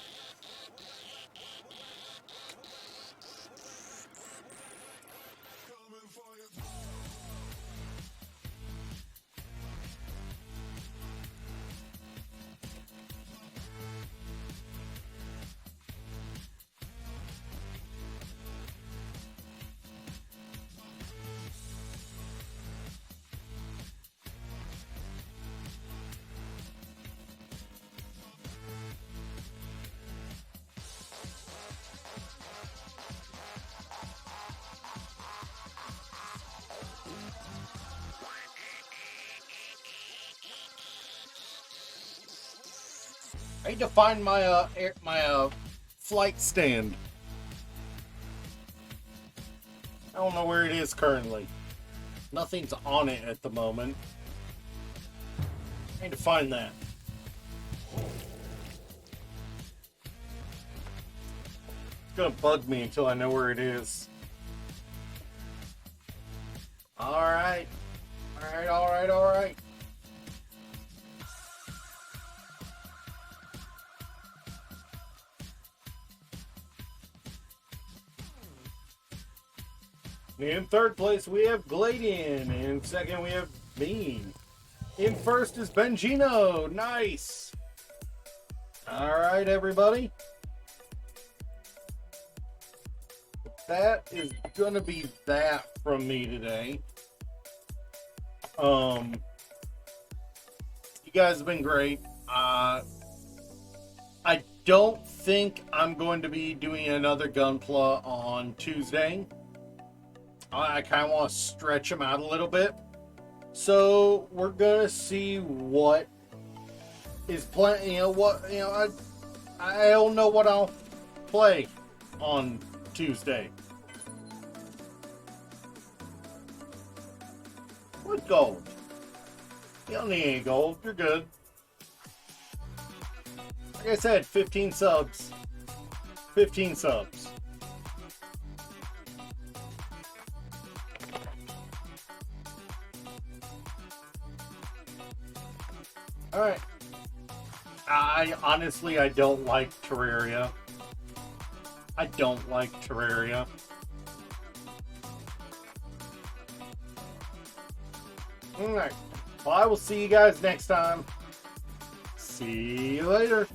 I need to find my flight stand. I don't know where it is currently. Nothing's on it at the moment. I need to find that. It's gonna bug me until I know where it is. Alright. Alright. In third place, we have Gladian. In second, we have me. In first is Bengino. Nice. All right, everybody. That is going to be that from me today. You guys have been great. I don't think I'm going to be doing another Gunpla on Tuesday. I kind of want to stretch them out a little bit. So we're going to see what is playing. I don't know what I'll play on Tuesday. What gold? You don't need any gold. You're good. Like I said, 15 subs. 15 subs. Alright. I don't like Terraria. I don't like Terraria. Alright. Well, I will see you guys next time. See you later.